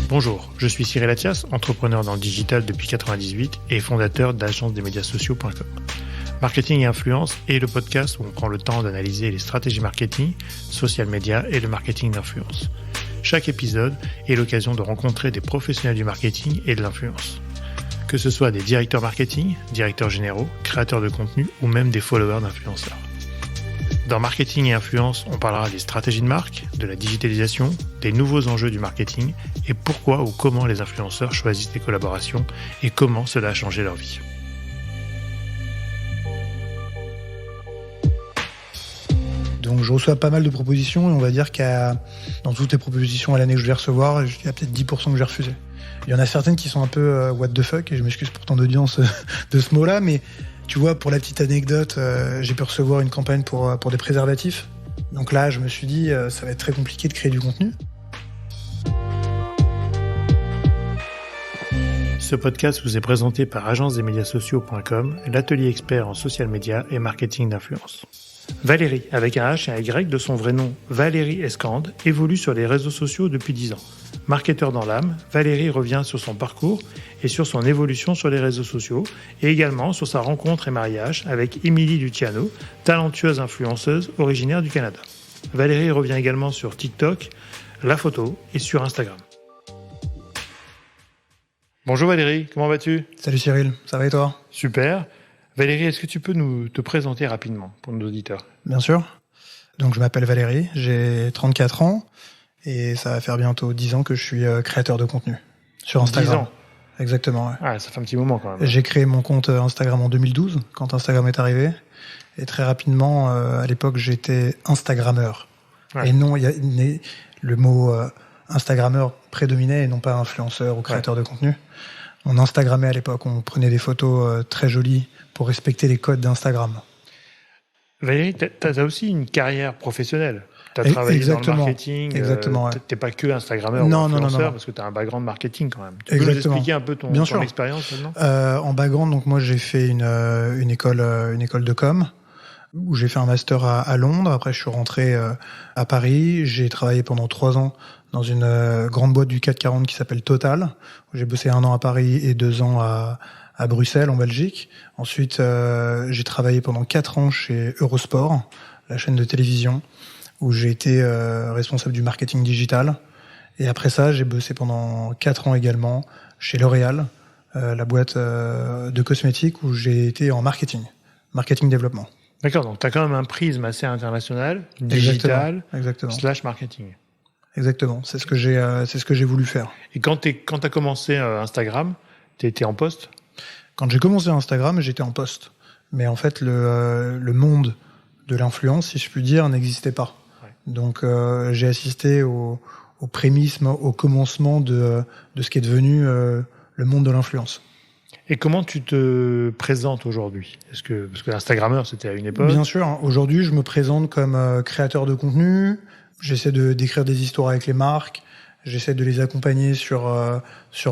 Bonjour, je suis Cyril Attias, entrepreneur dans le digital depuis 1998 et fondateur d'agence-des-médias-sociaux.com. Marketing et influence est le podcast où on prend le temps d'analyser les stratégies marketing, social media et le marketing d'influence. Chaque épisode est l'occasion de rencontrer des professionnels du marketing et de l'influence. Que ce soit des directeurs marketing, directeurs généraux, créateurs de contenu ou même des followers d'influenceurs. Dans Marketing et Influence, on parlera des stratégies de marque, de la digitalisation, des nouveaux enjeux du marketing et pourquoi ou comment les influenceurs choisissent les collaborations et comment cela a changé leur vie. Donc je reçois pas mal de propositions et on va dire dans toutes les propositions à l'année que je vais recevoir, il y a peut-être 10% que j'ai refusé. Il y en a certaines qui sont un peu what the fuck, et je m'excuse pour ton audience de ce mot-là, mais tu vois, pour la petite anecdote, j'ai pu recevoir une campagne pour des préservatifs. Donc là, je me suis dit, ça va être très compliqué de créer du contenu. Ce podcast vous est présenté par agence-des-médias-sociaux.com, l'atelier expert en social media et marketing d'influence. Valérie, avec un H et un Y de son vrai nom, Valérie Escande, évolue sur les réseaux sociaux depuis 10 ans. Marketeur dans l'âme, Valérie revient sur son parcours et sur son évolution sur les réseaux sociaux et également sur sa rencontre et mariage avec Émilie Luciano, talentueuse influenceuse originaire du Canada. Valérie revient également sur TikTok, la photo et sur Instagram. Bonjour Valérie, comment vas-tu ? Salut Cyril, ça va et toi ? Super. Valérie, est-ce que tu peux te présenter rapidement pour nos auditeurs ? Bien sûr. Donc je m'appelle Valérie, j'ai 34 ans et ça va faire bientôt 10 ans que je suis créateur de contenu sur Instagram. 10 ans ? Exactement, ouais. Ah, ça fait un petit moment quand même. J'ai créé mon compte Instagram en 2012, quand Instagram est arrivé. Et très rapidement, à l'époque, j'étais Instagrammeur. Ouais. Et non, le mot Instagrammeur prédominait et non pas influenceur ou créateur de contenu. On Instagrammait à l'époque, on prenait des photos très jolies pour respecter les codes d'Instagram. Valérie, tu as aussi une carrière professionnelle. Tu as travaillé dans le marketing. Exactement, ouais. Tu n'es pas que Instagrammeur ou influenceur, parce que tu as un background marketing quand même. Tu peux nous expliquer un peu ton expérience maintenant ? En background, donc moi j'ai fait une école de com, où j'ai fait un master à Londres. Après, je suis rentré à Paris. J'ai travaillé pendant 3 ans dans une grande boîte du CAC 40 qui s'appelle Total, où j'ai bossé 1 an à Paris et 2 ans à Bruxelles, en Belgique. Ensuite, j'ai travaillé pendant 4 ans chez Eurosport, la chaîne de télévision, où j'ai été responsable du marketing digital. Et après ça, j'ai bossé pendant 4 ans également chez L'Oréal, la boîte de cosmétiques, où j'ai été en marketing développement. D'accord, donc tu as quand même un prisme assez international, digital, / marketing. Exactement, c'est ce que j'ai voulu faire. Et quand tu as commencé Instagram, tu étais en poste ? Quand j'ai commencé Instagram, j'étais en poste. Mais en fait, le monde de l'influence, si je puis dire, n'existait pas. Ouais. Donc j'ai assisté au prémisse, au commencement de ce qui est devenu le monde de l'influence. Et comment tu te présentes aujourd'hui ? Parce que Instagrammeur, c'était à une époque. Bien sûr. Aujourd'hui, je me présente comme créateur de contenu. J'essaie d'écrire des histoires avec les marques. J'essaie de les accompagner sur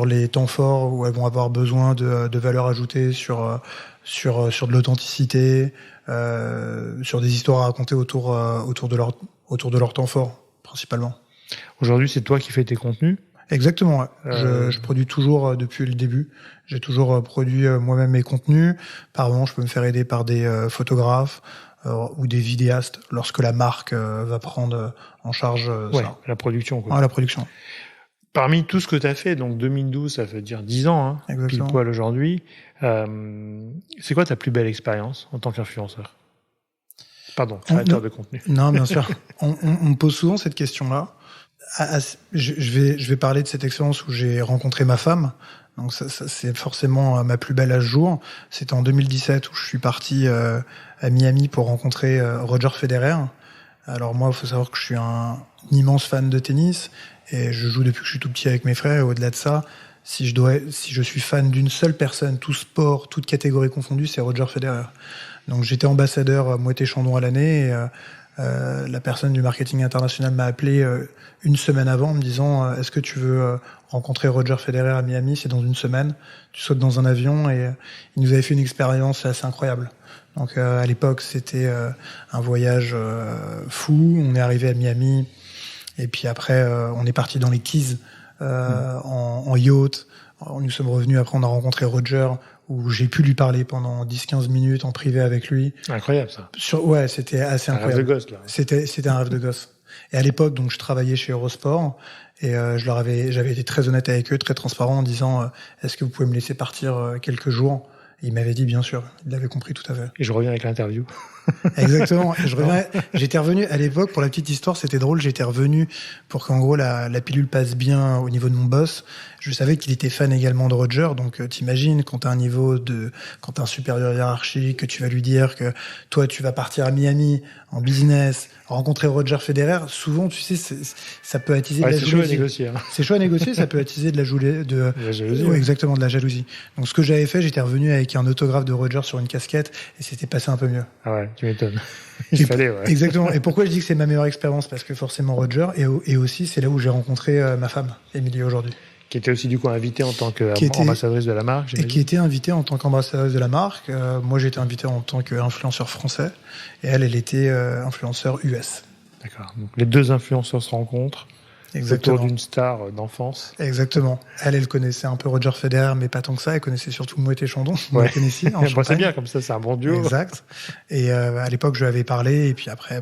les temps forts où elles vont avoir besoin de valeur ajoutée, sur de l'authenticité, sur des histoires à raconter autour de leur temps fort, principalement. Aujourd'hui, c'est toi qui fais tes contenus ? Exactement, ouais. Je produis toujours depuis le début. J'ai toujours produit moi-même mes contenus. Par moment, je peux me faire aider par des photographes ou des vidéastes lorsque la marque va prendre en charge ça. La production. Quoi. Ouais, la production. Parmi tout ce que tu as fait, donc 2012, ça veut dire 10 ans, pile poil aujourd'hui, c'est quoi ta plus belle expérience en tant qu'influenceur ? Pardon, créateur de contenu. Non, bien sûr. On me pose souvent cette question-là. Je vais parler de cette expérience où j'ai rencontré ma femme. Donc ça, c'est forcément ma plus belle à ce jour. C'était en 2017 où je suis parti à Miami pour rencontrer Roger Federer. Alors moi, il faut savoir que je suis un immense fan de tennis et je joue depuis que je suis tout petit avec mes frères. Et au-delà de ça, si je suis fan d'une seule personne, tout sport, toute catégorie confondue, c'est Roger Federer. Donc j'étais ambassadeur Moët & Chandon à l'année et la personne du marketing international m'a appelé une semaine avant en me disant est-ce que tu veux rencontrer Roger Federer à Miami, c'est dans une semaine, tu sautes dans un avion. Et il nous avait fait une expérience assez incroyable. Donc à l'époque c'était un voyage fou. On est arrivé à Miami Et puis après, on est parti dans les Keys en yacht. Nous sommes revenus, après on a rencontré Roger, où j'ai pu lui parler pendant 10-15 minutes en privé avec lui. Incroyable ça. Ouais, c'était assez incroyable. Un rêve de gosse là. C'était un rêve de gosse. Et à l'époque, donc je travaillais chez Eurosport et j'avais été très honnête avec eux, très transparent en disant est-ce que vous pouvez me laisser partir quelques jours? Et il m'avait dit bien sûr, il l'avait compris tout à fait. Et je reviens avec l'interview. Exactement. Et j'étais revenu à l'époque, pour la petite histoire, c'était drôle, j'étais revenu pour qu'en gros la pilule passe bien au niveau de mon boss. Je savais qu'il était fan également de Roger, donc t'imagines quand t'as un supérieur hiérarchique, que tu vas lui dire que toi tu vas partir à Miami en business, rencontrer Roger Federer, souvent tu sais ça peut attiser de la jalousie. C'est chaud à négocier. Hein. C'est chaud à négocier, ça peut attiser de la jalousie. Ouais, exactement, de la jalousie. Donc ce que j'avais fait, j'étais revenu avec un autographe de Roger sur une casquette et c'était passé un peu mieux. Ah ouais, tu m'étonnes. Il fallait, ouais. Exactement. Et pourquoi je dis que c'est ma meilleure expérience? Parce que forcément Roger, et aussi c'est là où j'ai rencontré ma femme, Émilie, aujourd'hui. Qui était aussi du coup invitée en tant qu'ambassadrice de la marque, j'imagine. Et qui était invitée en tant qu'ambassadrice de la marque. Moi j'étais invité en tant qu'influenceur français et elle était influenceur US. D'accord. Donc les deux influenceurs se rencontrent. Exactement. Autour d'une star d'enfance. Exactement. Elle connaissait un peu Roger Federer, mais pas tant que ça. Elle connaissait surtout Moët et Chandon. Ouais. Tennessee, en bon, c'est bien, comme ça, c'est un bon duo. Exact. Et à l'époque, je lui avais parlé, et puis après,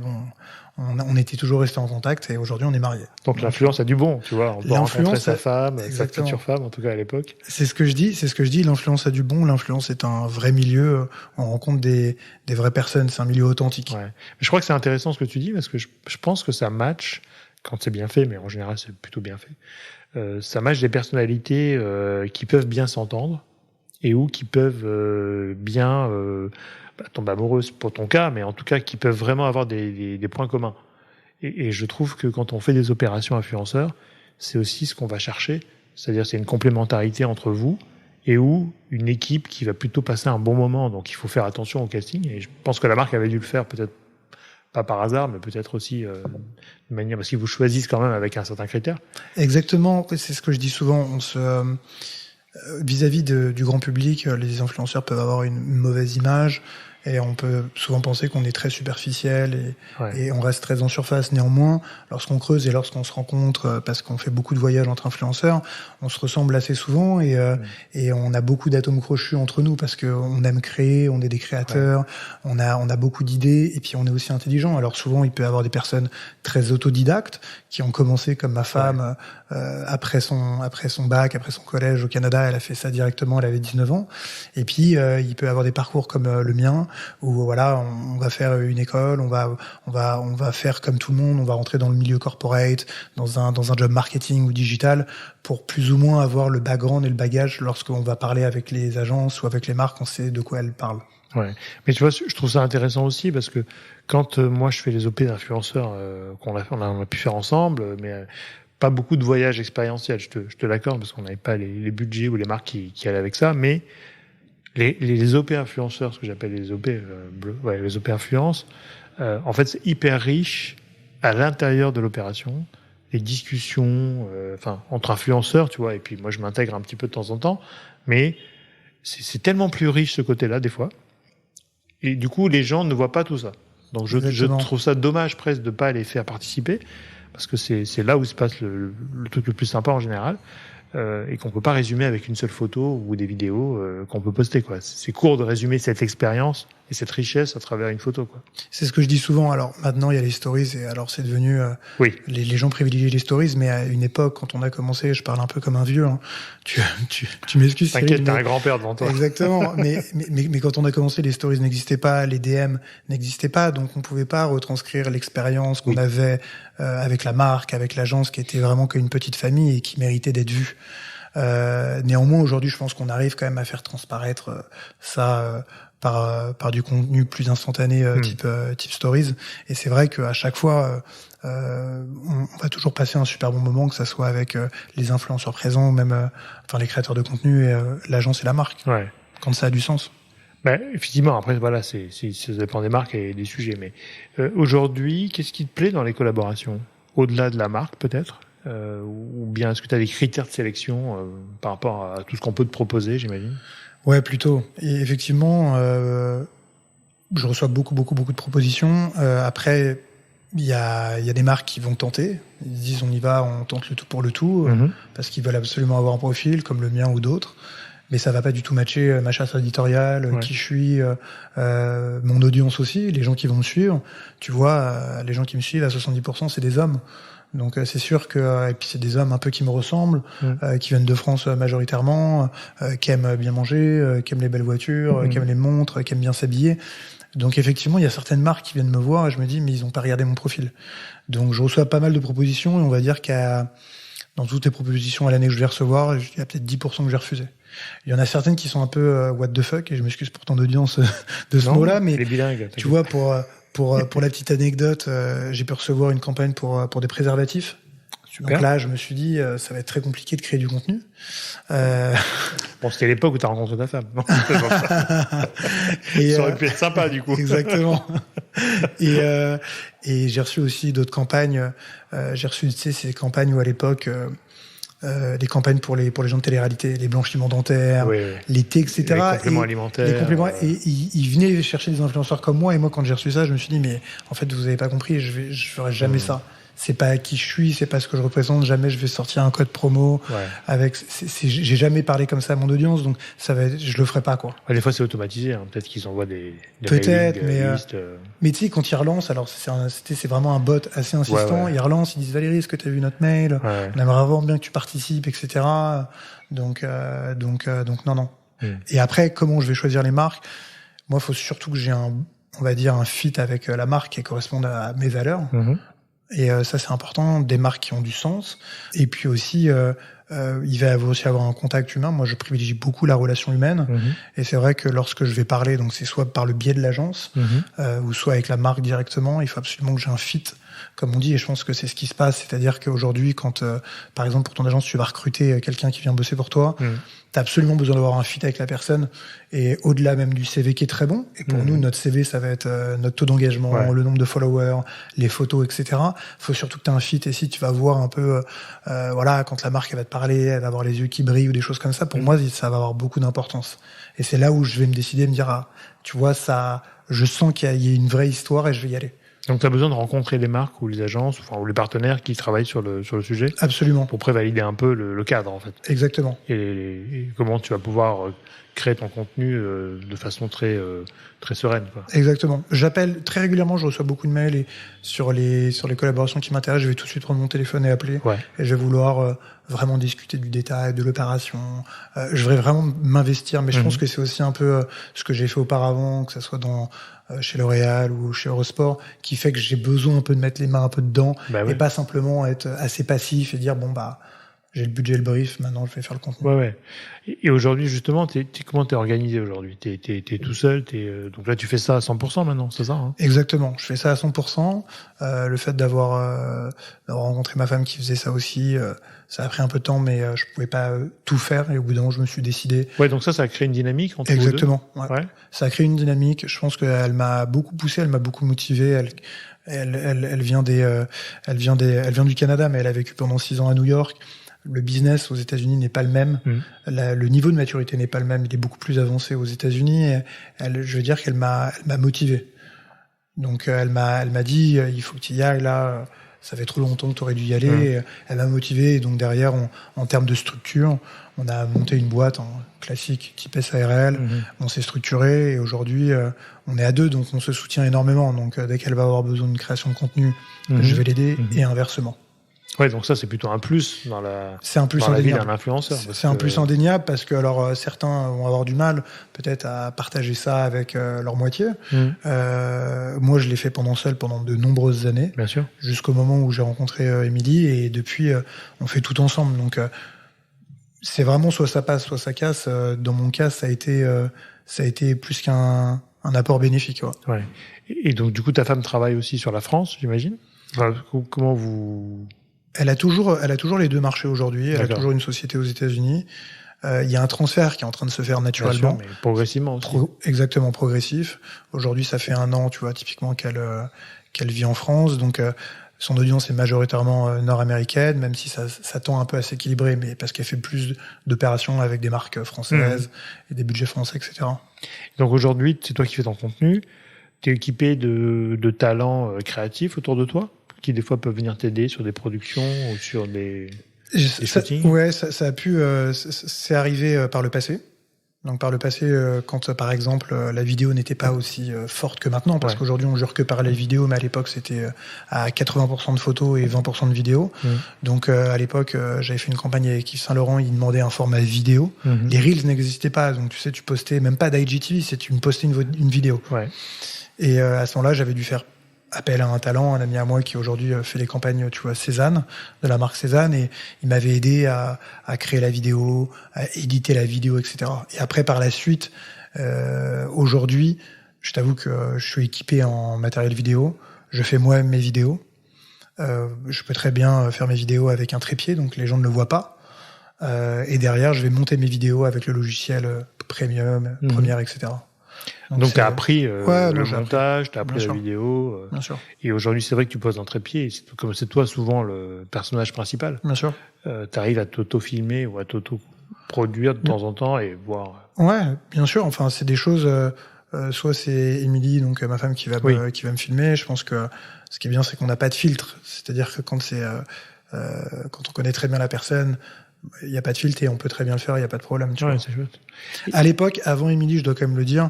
on était toujours restés en contact, et aujourd'hui, on est mariés. Donc l'influence a du bon, tu vois. On peut rencontrer sa femme, sa future femme, en tout cas à l'époque. C'est ce que je dis. L'influence a du bon. L'influence est un vrai milieu. On rencontre des vraies personnes. C'est un milieu authentique. Ouais. Mais je crois que c'est intéressant ce que tu dis, parce que je pense que ça match. Quand c'est bien fait, mais en général c'est plutôt bien fait, ça match des personnalités qui peuvent bien s'entendre et ou qui peuvent bien tomber amoureuses pour ton cas, mais en tout cas qui peuvent vraiment avoir des points communs. Et je trouve que quand on fait des opérations influenceurs, c'est aussi ce qu'on va chercher, c'est-à-dire c'est une complémentarité entre vous et ou une équipe qui va plutôt passer un bon moment. Donc il faut faire attention au casting, et je pense que la marque avait dû le faire peut-être pas par hasard, mais peut-être aussi de manière parce qu'ils vous choisissent quand même avec un certain critère. Exactement, c'est ce que je dis souvent. Vis-à-vis du grand public, les influenceurs peuvent avoir une mauvaise image et on peut souvent penser qu'on est très superficiel et on reste très en surface. Néanmoins, lorsqu'on creuse et lorsqu'on se rencontre, parce qu'on fait beaucoup de voyages entre influenceurs, on se ressemble assez souvent et on a beaucoup d'atomes crochus entre nous parce qu'on aime créer, on est des créateurs, on a beaucoup d'idées et puis on est aussi intelligent. Alors souvent, il peut y avoir des personnes très autodidactes qui ont commencé comme ma femme après son bac, après son collège au Canada, elle a fait ça directement, elle avait 19 ans. Et puis il peut y avoir des parcours comme le mien où voilà, on va faire une école, on va faire comme tout le monde, on va rentrer dans le milieu corporate, dans un job marketing ou digital pour plus ou moins avoir le background et le bagage lorsqu'on va parler avec les agences ou avec les marques, on sait de quoi elles parlent. Ouais, mais tu vois, je trouve ça intéressant aussi parce que quand moi je fais les OP d'influenceurs on a pu faire ensemble, mais pas beaucoup de voyages expérientiels, je te l'accorde, parce qu'on n'avait pas les budgets ou les marques qui allaient avec ça, mais les OP influenceurs, ce que j'appelle les OP les OP influence, en fait c'est hyper riche à l'intérieur de l'opération, les discussions, entre influenceurs, tu vois, et puis moi je m'intègre un petit peu de temps en temps, mais c'est tellement plus riche ce côté-là des fois, et du coup les gens ne voient pas tout ça. Donc je trouve ça dommage presque de pas les faire participer, parce que c'est là où se passe le truc le plus sympa en général, et qu'on peut pas résumer avec une seule photo ou des vidéos qu'on peut poster, quoi. C'est court de résumer cette expérience et cette richesse à travers une photo, quoi. C'est ce que je dis souvent. Alors maintenant il y a les stories et alors c'est devenu les gens privilégient les stories, mais à une époque quand on a commencé, je parle un peu comme un vieux, hein. Tu m'excuses. T'inquiète, t'as un grand-père devant toi. Exactement. mais quand on a commencé, les stories n'existaient pas, les DM n'existaient pas, donc on pouvait pas retranscrire l'expérience qu'on avait avec la marque, avec l'agence, qui était vraiment qu'une petite famille et qui méritait d'être vue. Néanmoins, aujourd'hui, je pense qu'on arrive quand même à faire transparaître ça par du contenu plus instantané, type stories. Et c'est vrai qu'à chaque fois, on va toujours passer un super bon moment, que ça soit avec les influenceurs présents, ou même les créateurs de contenu et l'agence et la marque. Ouais. Quand ça a du sens. Effectivement, après, voilà, ça dépend des marques et des sujets. Mais aujourd'hui, qu'est-ce qui te plaît dans les collaborations? Au-delà de la marque, peut-être ou bien est-ce que tu as des critères de sélection par rapport à tout ce qu'on peut te proposer, j'imagine? Ouais, plutôt. Et effectivement, je reçois beaucoup de propositions. Après, il y a des marques qui vont tenter. Ils disent on y va, on tente le tout pour le tout, parce qu'ils veulent absolument avoir un profil comme le mien ou d'autres. Mais ça va pas du tout matcher ma chasse éditoriale, qui je suis, mon audience aussi, les gens qui vont me suivre. Tu vois, les gens qui me suivent à 70%, c'est des hommes. Donc c'est sûr que et puis c'est des hommes un peu qui me ressemblent, qui viennent de France majoritairement, qui aiment bien manger, qui aiment les belles voitures, qui aiment les montres, qui aiment bien s'habiller. Donc effectivement, il y a certaines marques qui viennent me voir et je me dis mais ils ont pas regardé mon profil. Donc je reçois pas mal de propositions et on va dire dans toutes les propositions à l'année que je vais recevoir, il y a peut-être 10% que j'ai refusé. Il y en a certaines qui sont un peu what the fuck et je m'excuse pour ton audience de ce mot-là, mais les bilingues, tu vois pour la petite anecdote, j'ai pu recevoir une campagne pour des préservatifs. Super. Donc là, je me suis dit, ça va être très compliqué de créer du contenu. Bon, c'était l'époque où tu as rencontré ta femme. Non, ça aurait pu être sympa, du coup. Exactement. Et j'ai reçu aussi d'autres campagnes. J'ai reçu, tu sais, ces campagnes où à l'époque, les campagnes pour les gens de télé-réalité, les blanchiments dentaires, les thés, etc. Les compléments alimentaires. Les compléments, et ils venaient chercher des influenceurs comme moi. Et moi, quand j'ai reçu ça, je me suis dit, mais en fait, vous avez pas compris, je ferai jamais ça. C'est pas qui je suis, c'est pas ce que je représente. Jamais je vais sortir un code promo avec. J'ai jamais parlé comme ça à mon audience, donc je le ferai pas, quoi. Des fois, c'est automatisé. Hein. Peut-être qu'ils envoient des peut-être, listes. Mais tu sais, quand ils relancent, alors c'est vraiment un bot assez insistant. Ils relancent, ils disent Valérie, est-ce que tu as vu notre mail ? On aimerait vraiment bien que tu participes, etc. Donc non. Et après, comment je vais choisir les marques ? Moi, il faut surtout que j'ai on va dire un fit avec la marque qui corresponde à mes valeurs. Et ça, c'est important, des marques qui ont du sens. Et puis aussi, il va aussi avoir un contact humain. Moi, je privilégie beaucoup la relation humaine. Et c'est vrai que lorsque je vais parler, donc c'est soit par le biais de l'agence, ou soit avec la marque directement, il faut absolument que j'ai un fit, comme on dit. Et je pense que c'est ce qui se passe. C'est-à-dire qu'aujourd'hui, quand, par exemple, pour ton agence, tu vas recruter quelqu'un qui vient bosser pour toi, t'as absolument besoin d'avoir un fit avec la personne. Et au-delà même du CV qui est très bon. Et pour nous, notre CV, ça va être notre taux d'engagement, le nombre de followers, les photos, etc. Faut surtout que t'aies un fit. Et si tu vas voir un peu, quand la marque elle va te parler, elle va avoir les yeux qui brillent ou des choses comme ça, pour moi, ça va avoir beaucoup d'importance. Et c'est là où je vais me décider, me dire, tu vois, ça, je sens qu'il y a une vraie histoire et je vais y aller. Donc, tu as besoin de rencontrer les marques ou les agences, ou les partenaires qui travaillent sur le sujet. Absolument. Pour prévalider un peu le cadre, en fait. Exactement. Et comment tu vas pouvoir créer ton contenu de façon très sereine, quoi. Exactement. J'appelle très régulièrement, je reçois beaucoup de mails et sur les collaborations qui m'intéressent, je vais tout de suite prendre mon téléphone et appeler. Et je vais vouloir vraiment discuter du détail, de l'opération. Je vais vraiment m'investir, mais je pense que c'est aussi un peu ce que j'ai fait auparavant, que ce soit chez L'Oréal ou chez Eurosport, qui fait que j'ai besoin un peu de mettre les mains un peu dedans et pas simplement être assez passif et dire j'ai le budget, le brief, maintenant je vais faire le contenu. Et aujourd'hui, justement, comment t'es organisé aujourd'hui ? T'es tout seul, donc là tu fais ça à 100% maintenant, c'est ça, hein ? Exactement, je fais ça à 100%. Le fait d'avoir rencontré ma femme qui faisait ça aussi, ça a pris un peu de temps, mais je pouvais pas tout faire. Et au bout d'un moment, je me suis décidé. Donc ça a créé une dynamique entre Exactement. vous deux. Ça a créé une dynamique. Je pense qu'elle m'a beaucoup poussé, elle m'a beaucoup motivé. Elle vient du Canada, mais elle a vécu pendant 6 ans à New York. Le business aux États-Unis n'est pas le même. Le niveau de maturité n'est pas le même. Il est beaucoup plus avancé aux États-Unis. Et je veux dire qu'elle m'a motivé. Donc elle m'a dit il faut que tu y ailles là. Ça fait trop longtemps que tu aurais dû y aller. Elle m'a motivé. Et donc derrière, en termes de structure, on a monté une boîte classique type SARL. On s'est structuré et aujourd'hui, on est à 2, donc on se soutient énormément. Donc dès qu'elle va avoir besoin d'une création de contenu, je vais l'aider et inversement. Donc ça c'est plutôt un plus dans la vie d'un influenceur. C'est un plus indéniable parce que alors certains vont avoir du mal peut-être à partager ça avec leur moitié. Moi je l'ai fait seul pendant de nombreuses années, bien sûr, jusqu'au moment où j'ai rencontré Émilie et depuis on fait tout ensemble. Donc c'est vraiment soit ça passe soit ça casse. Dans mon cas ça a été plus qu'un apport bénéfique. Et donc du coup ta femme travaille aussi sur la France, j'imagine. Comment vous... Elle a toujours les deux marchés aujourd'hui. Elle a toujours une société aux États-Unis. Il y a un transfert qui est en train de se faire naturellement. Bien sûr, mais progressivement aussi. Exactement, progressif. Aujourd'hui, ça fait 1 an, tu vois, typiquement qu'elle vit en France. Donc, son audience est majoritairement nord-américaine, même si ça tend un peu à s'équilibrer, mais parce qu'elle fait plus d'opérations avec des marques françaises et des budgets français, etc. Donc aujourd'hui, c'est toi qui fais ton contenu. T'es équipé de talents créatifs autour de toi, qui des fois peuvent venir t'aider sur des productions ou sur des shootings? Ouais, ça a pu, c'est arrivé par le passé. Donc par le passé, quand par exemple la vidéo n'était pas aussi forte que maintenant, parce qu'aujourd'hui on jure que par les vidéos, mais à l'époque c'était à 80% de photos et 20% de vidéos. Donc à l'époque j'avais fait une campagne avec Yves Saint Laurent, il demandait un format vidéo. Les reels n'existaient pas, donc tu sais, tu postais même pas d'IGTV, tu me postais une vidéo. Et à ce moment-là, j'avais dû faire appel à un talent, un ami à moi qui aujourd'hui fait les campagnes, tu vois, Cézanne, de la marque Cézanne, et il m'avait aidé à créer la vidéo, à éditer la vidéo, etc. Et après, par la suite, aujourd'hui, je t'avoue que je suis équipé en matériel vidéo, je fais moi-même mes vidéos, je peux très bien faire mes vidéos avec un trépied, donc les gens ne le voient pas, et derrière, je vais monter mes vidéos avec le logiciel Premium, Premiere, etc. Donc t'as appris le montage, t'as appris la vidéo. Bien sûr. Et aujourd'hui, c'est vrai que tu poses un trépied. Comme c'est toi souvent le personnage principal. Bien sûr. T'arrives à t'auto-filmer ou à t'auto-produire de temps en temps et voir. Ouais, bien sûr. Enfin, c'est des choses. Soit c'est Émilie, donc ma femme, qui va me filmer. Je pense que ce qui est bien, c'est qu'on n'a pas de filtre. C'est-à-dire que quand on connaît très bien la personne, il n'y a pas de filtre et on peut très bien le faire. Il n'y a pas de problème. Tu vois. C'est chouette. À l'époque, avant Émilie, je dois quand même le dire.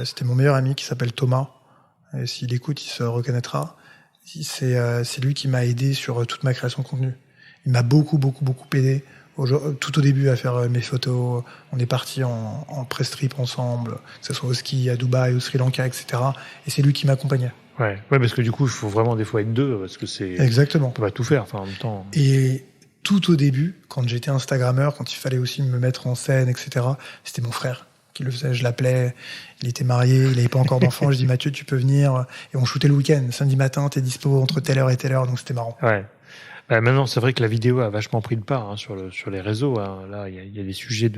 C'était mon meilleur ami qui s'appelle Thomas. Et s'il écoute, il se reconnaîtra. C'est lui qui m'a aidé sur toute ma création de contenu. Il m'a beaucoup aidé tout au début à faire mes photos. On est partis en press trip ensemble, que ce soit au ski, à Dubaï, au Sri Lanka, etc. Et c'est lui qui m'accompagnait. Ouais, parce que du coup, il faut vraiment des fois être deux, parce que c'est. Exactement. On peut pas tout faire, en même temps. Et tout au début, quand j'étais Instagrammeur, quand il fallait aussi me mettre en scène, etc., c'était mon frère qui le faisait. Je l'appelais, il était marié, il n'avait pas encore d'enfant. Je dis Mathieu, tu peux venir. Et on shootait le week-end. Samedi matin, t'es dispo entre telle heure et telle heure, donc c'était marrant. Ouais. Maintenant, c'est vrai que la vidéo a vachement pris le pas sur les réseaux. Là, il y a des sujets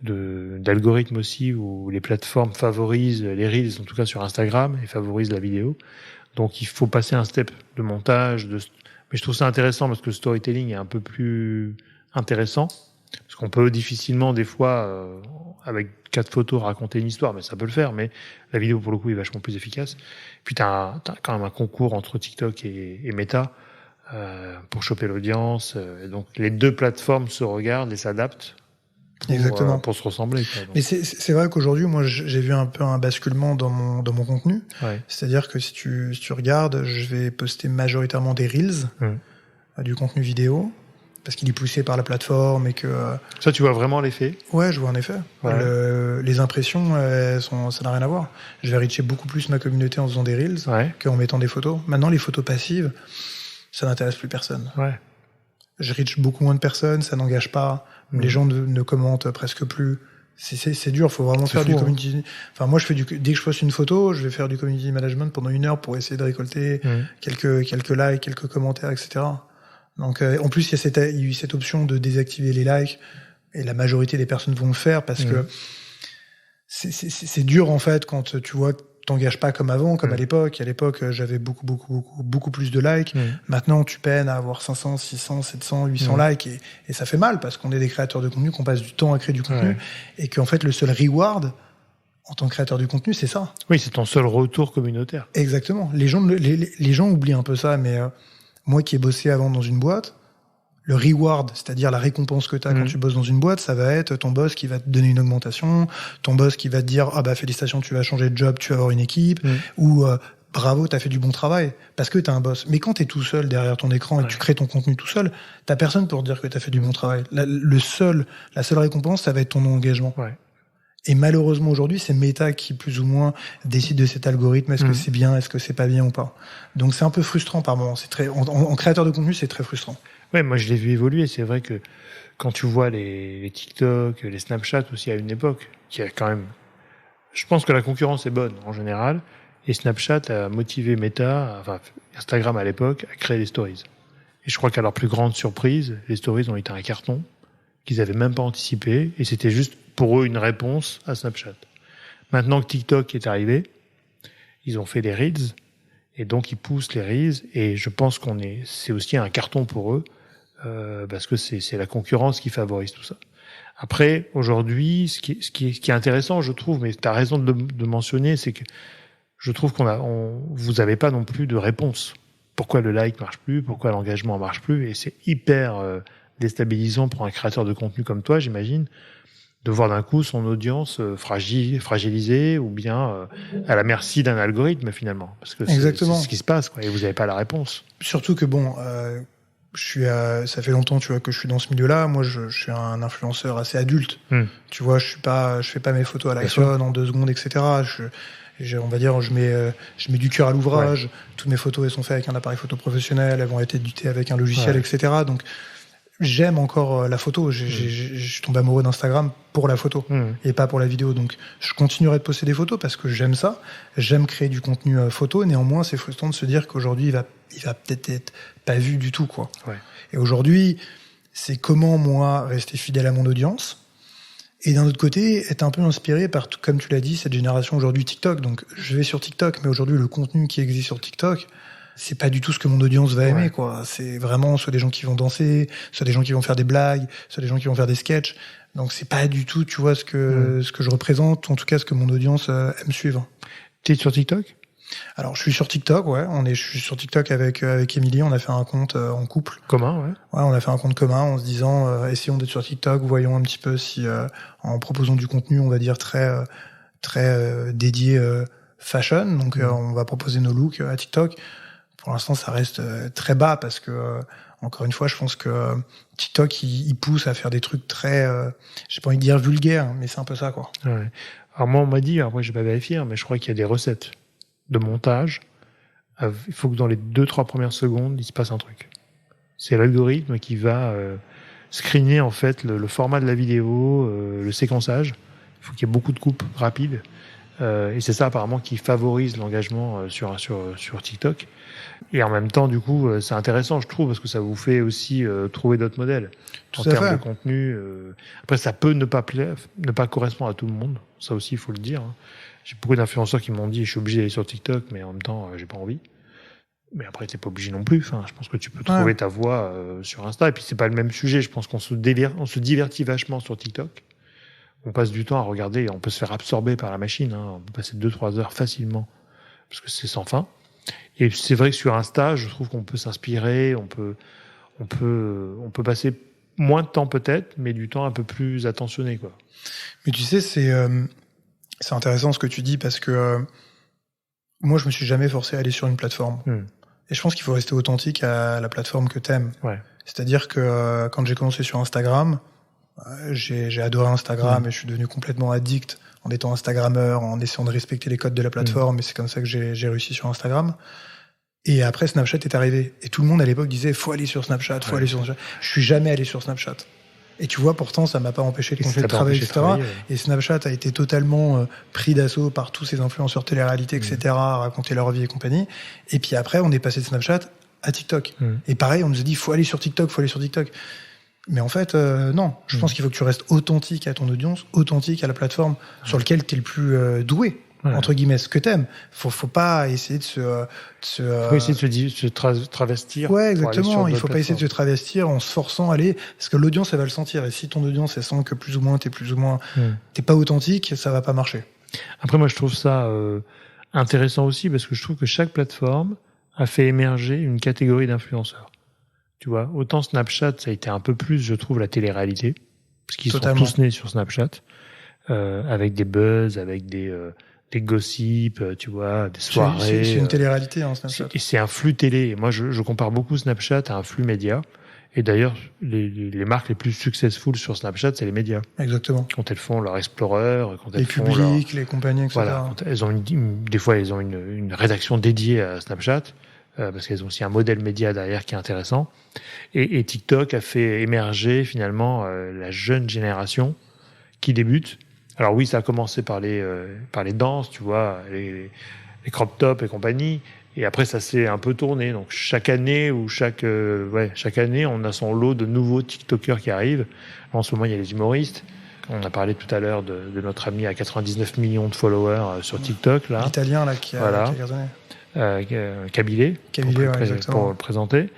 d'algorithmes aussi où les plateformes favorisent les reels, en tout cas sur Instagram, et favorisent la vidéo. Donc, il faut passer un step de montage. Mais je trouve ça intéressant parce que le storytelling est un peu plus intéressant. Parce qu'on peut difficilement, des fois, avec 4 photos, raconter une histoire, mais ça peut le faire. Mais la vidéo, pour le coup, est vachement plus efficace. Puis, t'as quand même un concours entre TikTok et Meta pour choper l'audience. Et donc, les deux plateformes se regardent et s'adaptent pour se ressembler. Mais c'est vrai qu'aujourd'hui, moi, j'ai vu un peu un basculement dans mon contenu. C'est-à-dire que si tu regardes, je vais poster majoritairement des Reels, du contenu vidéo, parce qu'il est poussé par la plateforme et que... Ça, tu vois vraiment l'effet? Ouais, je vois un effet. Les impressions, ça n'a rien à voir. Je vais reacher beaucoup plus ma communauté en faisant des Reels qu'en mettant des photos. Maintenant, les photos passives, ça n'intéresse plus personne. Je reach beaucoup moins de personnes, ça n'engage pas. Les gens ne commentent presque plus. C'est dur, faut vraiment faire du community. Enfin, moi, dès que je poste une photo, je vais faire du community management pendant 1 heure pour essayer de récolter quelques likes, quelques commentaires, etc. Donc, en plus, il y a eu cette option de désactiver les likes, et la majorité des personnes vont le faire parce que c'est dur, en fait, quand tu vois que t'engages pas comme avant, comme à l'époque. À l'époque, j'avais beaucoup plus de likes. Maintenant, tu peines à avoir 500, 600, 700, 800 likes, et ça fait mal parce qu'on est des créateurs de contenu, qu'on passe du temps à créer du contenu, et qu'en fait, le seul reward en tant que créateur du contenu, c'est ça. Oui, c'est ton seul retour communautaire. Exactement. Les gens oublient un peu ça, mais moi qui ai bossé avant dans une boîte, le reward, c'est-à-dire la récompense que tu as quand tu bosses dans une boîte, ça va être ton boss qui va te donner une augmentation, ton boss qui va te dire « Ah bah félicitations, tu vas changer de job, tu vas avoir une équipe », ou « Bravo, t'as fait du bon travail », parce que t'as un boss. Mais quand t'es tout seul derrière ton écran et que tu crées ton contenu tout seul, t'as personne pour te dire que t'as fait du bon travail. La seule récompense, ça va être ton engagement. Et malheureusement aujourd'hui, c'est Meta qui plus ou moins décide de cet algorithme. Est-ce que c'est bien, est-ce que c'est pas bien ou pas. Donc c'est un peu frustrant par moment. En créateur de contenu, c'est très frustrant. Ouais, moi je l'ai vu évoluer. C'est vrai que quand tu vois les TikTok, les Snapchat aussi à une époque, qui a quand même, je pense que la concurrence est bonne en général, et Snapchat a motivé Meta, enfin Instagram à l'époque, à créer les stories. Et je crois qu'à leur plus grande surprise, les stories ont été un carton qu'ils avaient même pas anticipé, et c'était juste pour eux une réponse à Snapchat. Maintenant que TikTok est arrivé, ils ont fait des Reels, et donc ils poussent les Reels, et je pense c'est aussi un carton pour eux, parce que c'est la concurrence qui favorise tout ça. Après, aujourd'hui, ce qui est intéressant, je trouve, mais tu as raison de mentionner, c'est que je trouve vous avez pas non plus de réponse. Pourquoi le like marche plus, pourquoi l'engagement marche plus, et c'est hyper déstabilisant pour un créateur de contenu comme toi, j'imagine, de voir d'un coup son audience fragilisée ou bien à la merci d'un algorithme finalement, parce que c'est ce qui se passe, quoi, et vous n'avez pas la réponse. Surtout que bon, ça fait longtemps, tu vois, que je suis dans ce milieu-là. Moi, je suis un influenceur assez adulte. Tu vois, je fais pas mes photos à l'iPhone en 2 secondes, etc. On va dire, je mets du cœur à l'ouvrage. Ouais. Toutes mes photos, elles sont faites avec un appareil photo professionnel. Elles vont être éditées avec un logiciel, etc. Donc, j'aime encore la photo. Je suis tombé amoureux d'Instagram pour la photo et pas pour la vidéo. Donc, je continuerai de poster des photos parce que j'aime ça. J'aime créer du contenu photo. Néanmoins, c'est frustrant de se dire qu'aujourd'hui, il va peut-être être pas vu du tout, quoi. Ouais. Et aujourd'hui, c'est comment, moi, rester fidèle à mon audience. Et d'un autre côté, être un peu inspiré par, comme tu l'as dit, cette génération aujourd'hui TikTok. Donc, je vais sur TikTok, mais aujourd'hui, le contenu qui existe sur TikTok, c'est pas du tout ce que mon audience va aimer, quoi. C'est vraiment soit des gens qui vont danser, soit des gens qui vont faire des blagues, soit des gens qui vont faire des sketchs. Donc, c'est pas du tout, tu vois, ce que je représente, en tout cas, ce que mon audience aime suivre. T'es sur TikTok ? Alors, je suis sur TikTok, ouais. Je suis sur TikTok avec Émilie. On a fait un compte en couple. Commun, ouais. Ouais, on a fait un compte commun en se disant, essayons d'être sur TikTok, voyons un petit peu si, en proposant du contenu, on va dire très dédié fashion. Donc, on va proposer nos looks à TikTok. Pour l'instant, ça reste très bas parce que, encore une fois, je pense que TikTok, il pousse à faire des trucs très, j'ai pas envie de dire vulgaires, mais c'est un peu ça, quoi. Ouais. Alors moi, on m'a dit, après, je vais pas vérifier, mais je crois qu'il y a des recettes de montage. Il faut que dans les 2-3 premières secondes, il se passe un truc. C'est l'algorithme qui va screener en fait le format de la vidéo, le séquençage. Il faut qu'il y ait beaucoup de coupes rapides. Et c'est ça apparemment qui favorise l'engagement sur TikTok. Et en même temps, du coup, c'est intéressant, je trouve, parce que ça vous fait aussi trouver d'autres modèles en termes de contenu. Après, ça peut ne pas correspondre à tout le monde. Ça aussi, il faut le dire. Hein. J'ai beaucoup d'influenceurs qui m'ont dit je suis obligé d'aller sur TikTok, mais en même temps, j'ai pas envie. Mais après, t'es pas obligé non plus. Enfin, je pense que tu peux trouver ta voie sur Insta. Et puis, c'est pas le même sujet. Je pense qu'on se divertit vachement sur TikTok. On passe du temps à regarder et on peut se faire absorber par la machine. Hein. On peut passer 2-3 heures facilement parce que c'est sans fin. Et c'est vrai que sur Insta, je trouve qu'on peut s'inspirer, on peut passer moins de temps peut-être, mais du temps un peu plus attentionné, quoi. Mais tu sais, c'est intéressant ce que tu dis parce que moi, je me suis jamais forcé à aller sur une plateforme. Et je pense qu'il faut rester authentique à la plateforme que t'aimes. Ouais. C'est-à-dire que quand j'ai commencé sur Instagram, j'ai adoré Instagram et je suis devenu complètement addict en étant Instagrammeur, en essayant de respecter les codes de la plateforme, et c'est comme ça que j'ai réussi sur Instagram. Et après, Snapchat est arrivé. Et tout le monde à l'époque disait, faut aller sur Snapchat, faut aller sur Snapchat. Je suis jamais allé sur Snapchat. Et tu vois, pourtant, ça m'a pas empêché de continuer de travailler, etc. Et Snapchat a été totalement pris d'assaut par tous ces influenceurs télé-réalité, etc., à raconter leur vie et compagnie. Et puis après, on est passé de Snapchat à TikTok. Et pareil, on nous a dit, faut aller sur TikTok. Mais en fait, non. Je pense qu'il faut que tu restes authentique à ton audience, authentique à la plateforme sur laquelle t'es le plus doué, entre guillemets, ce que t'aimes. Faut pas essayer de faut essayer de se travestir. Ouais, exactement. Il faut pas essayer de se travestir en se forçant à aller, parce que l'audience, elle va le sentir. Et si ton audience, elle sent que t'es pas authentique, ça va pas marcher. Après, moi, je trouve ça intéressant aussi, parce que je trouve que chaque plateforme a fait émerger une catégorie d'influenceurs. Tu vois, autant Snapchat, ça a été un peu plus, je trouve, la télé-réalité, parce qu'ils sont tous nés sur Snapchat, avec des buzz, avec des gossips, tu vois, des soirées. C'est une télé-réalité, hein, Snapchat. C'est un flux télé. Et moi, je compare beaucoup Snapchat à un flux média. Et d'ailleurs, les marques les plus successful sur Snapchat, c'est les médias. Exactement. Quand elles font leur Explorer, quand elles font publics, les compagnies, etc. Voilà, elles ont des fois, elles ont une rédaction dédiée à Snapchat. Parce qu'elles ont aussi un modèle média derrière qui est intéressant. Et TikTok a fait émerger finalement la jeune génération qui débute. Alors oui, ça a commencé par les danses, tu vois, les crop tops et compagnie. Et après, ça s'est un peu tourné. Donc chaque année, on a son lot de nouveaux TikTokers qui arrivent. En ce moment, il y a les humoristes. On a parlé tout à l'heure de notre ami à 99 millions de followers sur TikTok. Là. L'Italien là qui a gardonné. Kabilé, pour le présenter,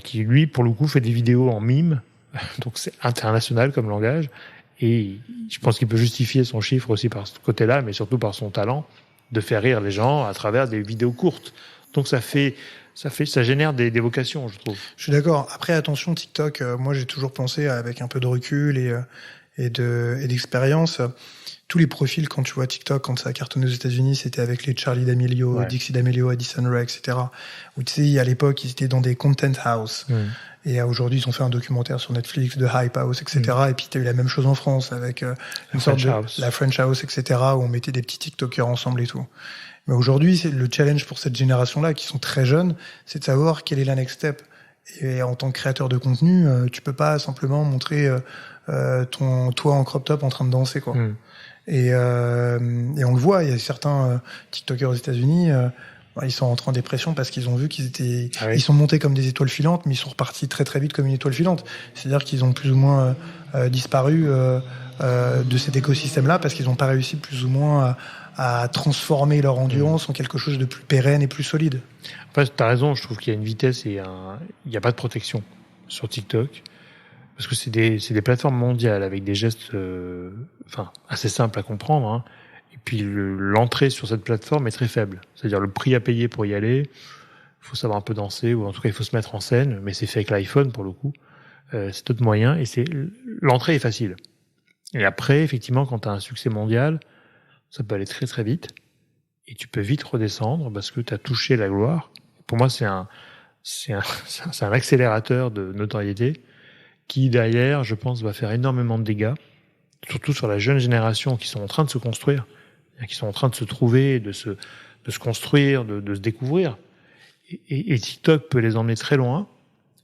qui lui, pour le coup, fait des vidéos en mime, donc c'est international comme langage, et je pense qu'il peut justifier son chiffre aussi par ce côté-là, mais surtout par son talent de faire rire les gens à travers des vidéos courtes. Donc ça génère des vocations, je trouve. Je suis d'accord. Après, attention, TikTok, moi j'ai toujours pensé avec un peu de recul et d'expérience. Tous les profils, quand tu vois TikTok, quand ça a cartonné aux États-Unis, c'était avec les Charli D'Amelio, Dixie D'Amelio, Addison Rae, etc. Où tu sais, à l'époque, ils étaient dans des content house. Et aujourd'hui, ils ont fait un documentaire sur Netflix de Hype House, etc. Et puis, tu as eu la même chose en France avec une sorte de la French House, etc. Où on mettait des petits TikTokers ensemble et tout. Mais aujourd'hui, c'est le challenge pour cette génération-là, qui sont très jeunes, c'est de savoir quel est la next step. Et en tant que créateur de contenu, tu peux pas simplement montrer toi en crop top en train de danser, quoi. Et on le voit, il y a certains TikTokers aux États-Unis, ils sont entrés en dépression parce qu'ils ont vu ils sont montés comme des étoiles filantes, mais ils sont repartis très très vite comme une étoile filante. C'est-à-dire qu'ils ont plus ou moins disparu de cet écosystème-là parce qu'ils n'ont pas réussi plus ou moins à transformer leur endurance en quelque chose de plus pérenne et plus solide. Enfin, t'as raison, je trouve qu'il y a une vitesse et il n'y a pas de protection sur TikTok. Parce que c'est des plateformes mondiales avec des gestes assez simples à comprendre. Hein. Et puis l'entrée sur cette plateforme est très faible. C'est-à-dire le prix à payer pour y aller, il faut savoir un peu danser, ou en tout cas il faut se mettre en scène, mais c'est fait avec l'iPhone pour le coup. C'est d'autres moyens, et l'entrée est facile. Et après, effectivement, quand tu as un succès mondial, ça peut aller très très vite, et tu peux vite redescendre parce que tu as touché la gloire. Pour moi, c'est un accélérateur de notoriété qui, derrière, je pense, va faire énormément de dégâts, surtout sur la jeune génération qui sont en train de se construire, qui sont en train de se trouver, de se construire, de se découvrir. Et TikTok peut les emmener très loin,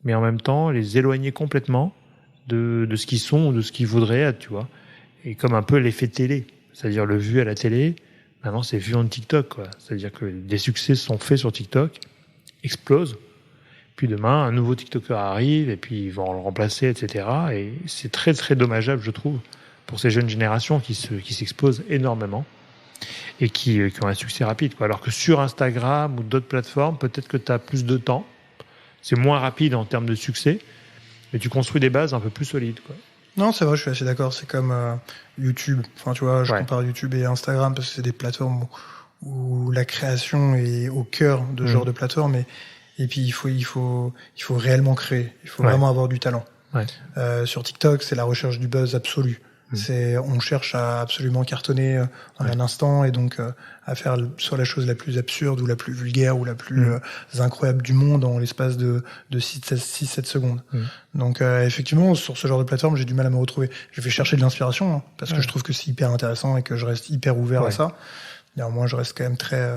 mais en même temps, les éloigner complètement de ce qu'ils sont ou de ce qu'ils voudraient être, tu vois. Et comme un peu l'effet télé, c'est-à-dire le vu à la télé, maintenant c'est vu en TikTok, quoi. C'est-à-dire que des succès sont faits sur TikTok, explosent, puis demain, un nouveau TikToker arrive, et puis ils vont le remplacer, etc. Et c'est très, très dommageable, je trouve, pour ces jeunes générations qui s'exposent énormément et qui ont un succès rapide, quoi. Alors que sur Instagram ou d'autres plateformes, peut-être que tu as plus de temps, c'est moins rapide en termes de succès, mais tu construis des bases un peu plus solides, quoi. Non, c'est vrai, je suis assez d'accord. C'est comme YouTube. Enfin, tu vois, je compare YouTube et Instagram parce que c'est des plateformes où la création est au cœur de ce genre de plateforme. Et puis il faut réellement créer. Il faut vraiment avoir du talent. Sur TikTok, c'est la recherche du buzz absolu. On cherche à absolument cartonner en un instant et donc à faire soit la chose la plus absurde ou la plus vulgaire ou la plus incroyable du monde en l'espace de 6-7 secondes. Donc effectivement, sur ce genre de plateforme, j'ai du mal à me retrouver. Je vais chercher de l'inspiration hein, parce que je trouve que c'est hyper intéressant et que je reste hyper ouvert à ça. Néanmoins, je reste quand même très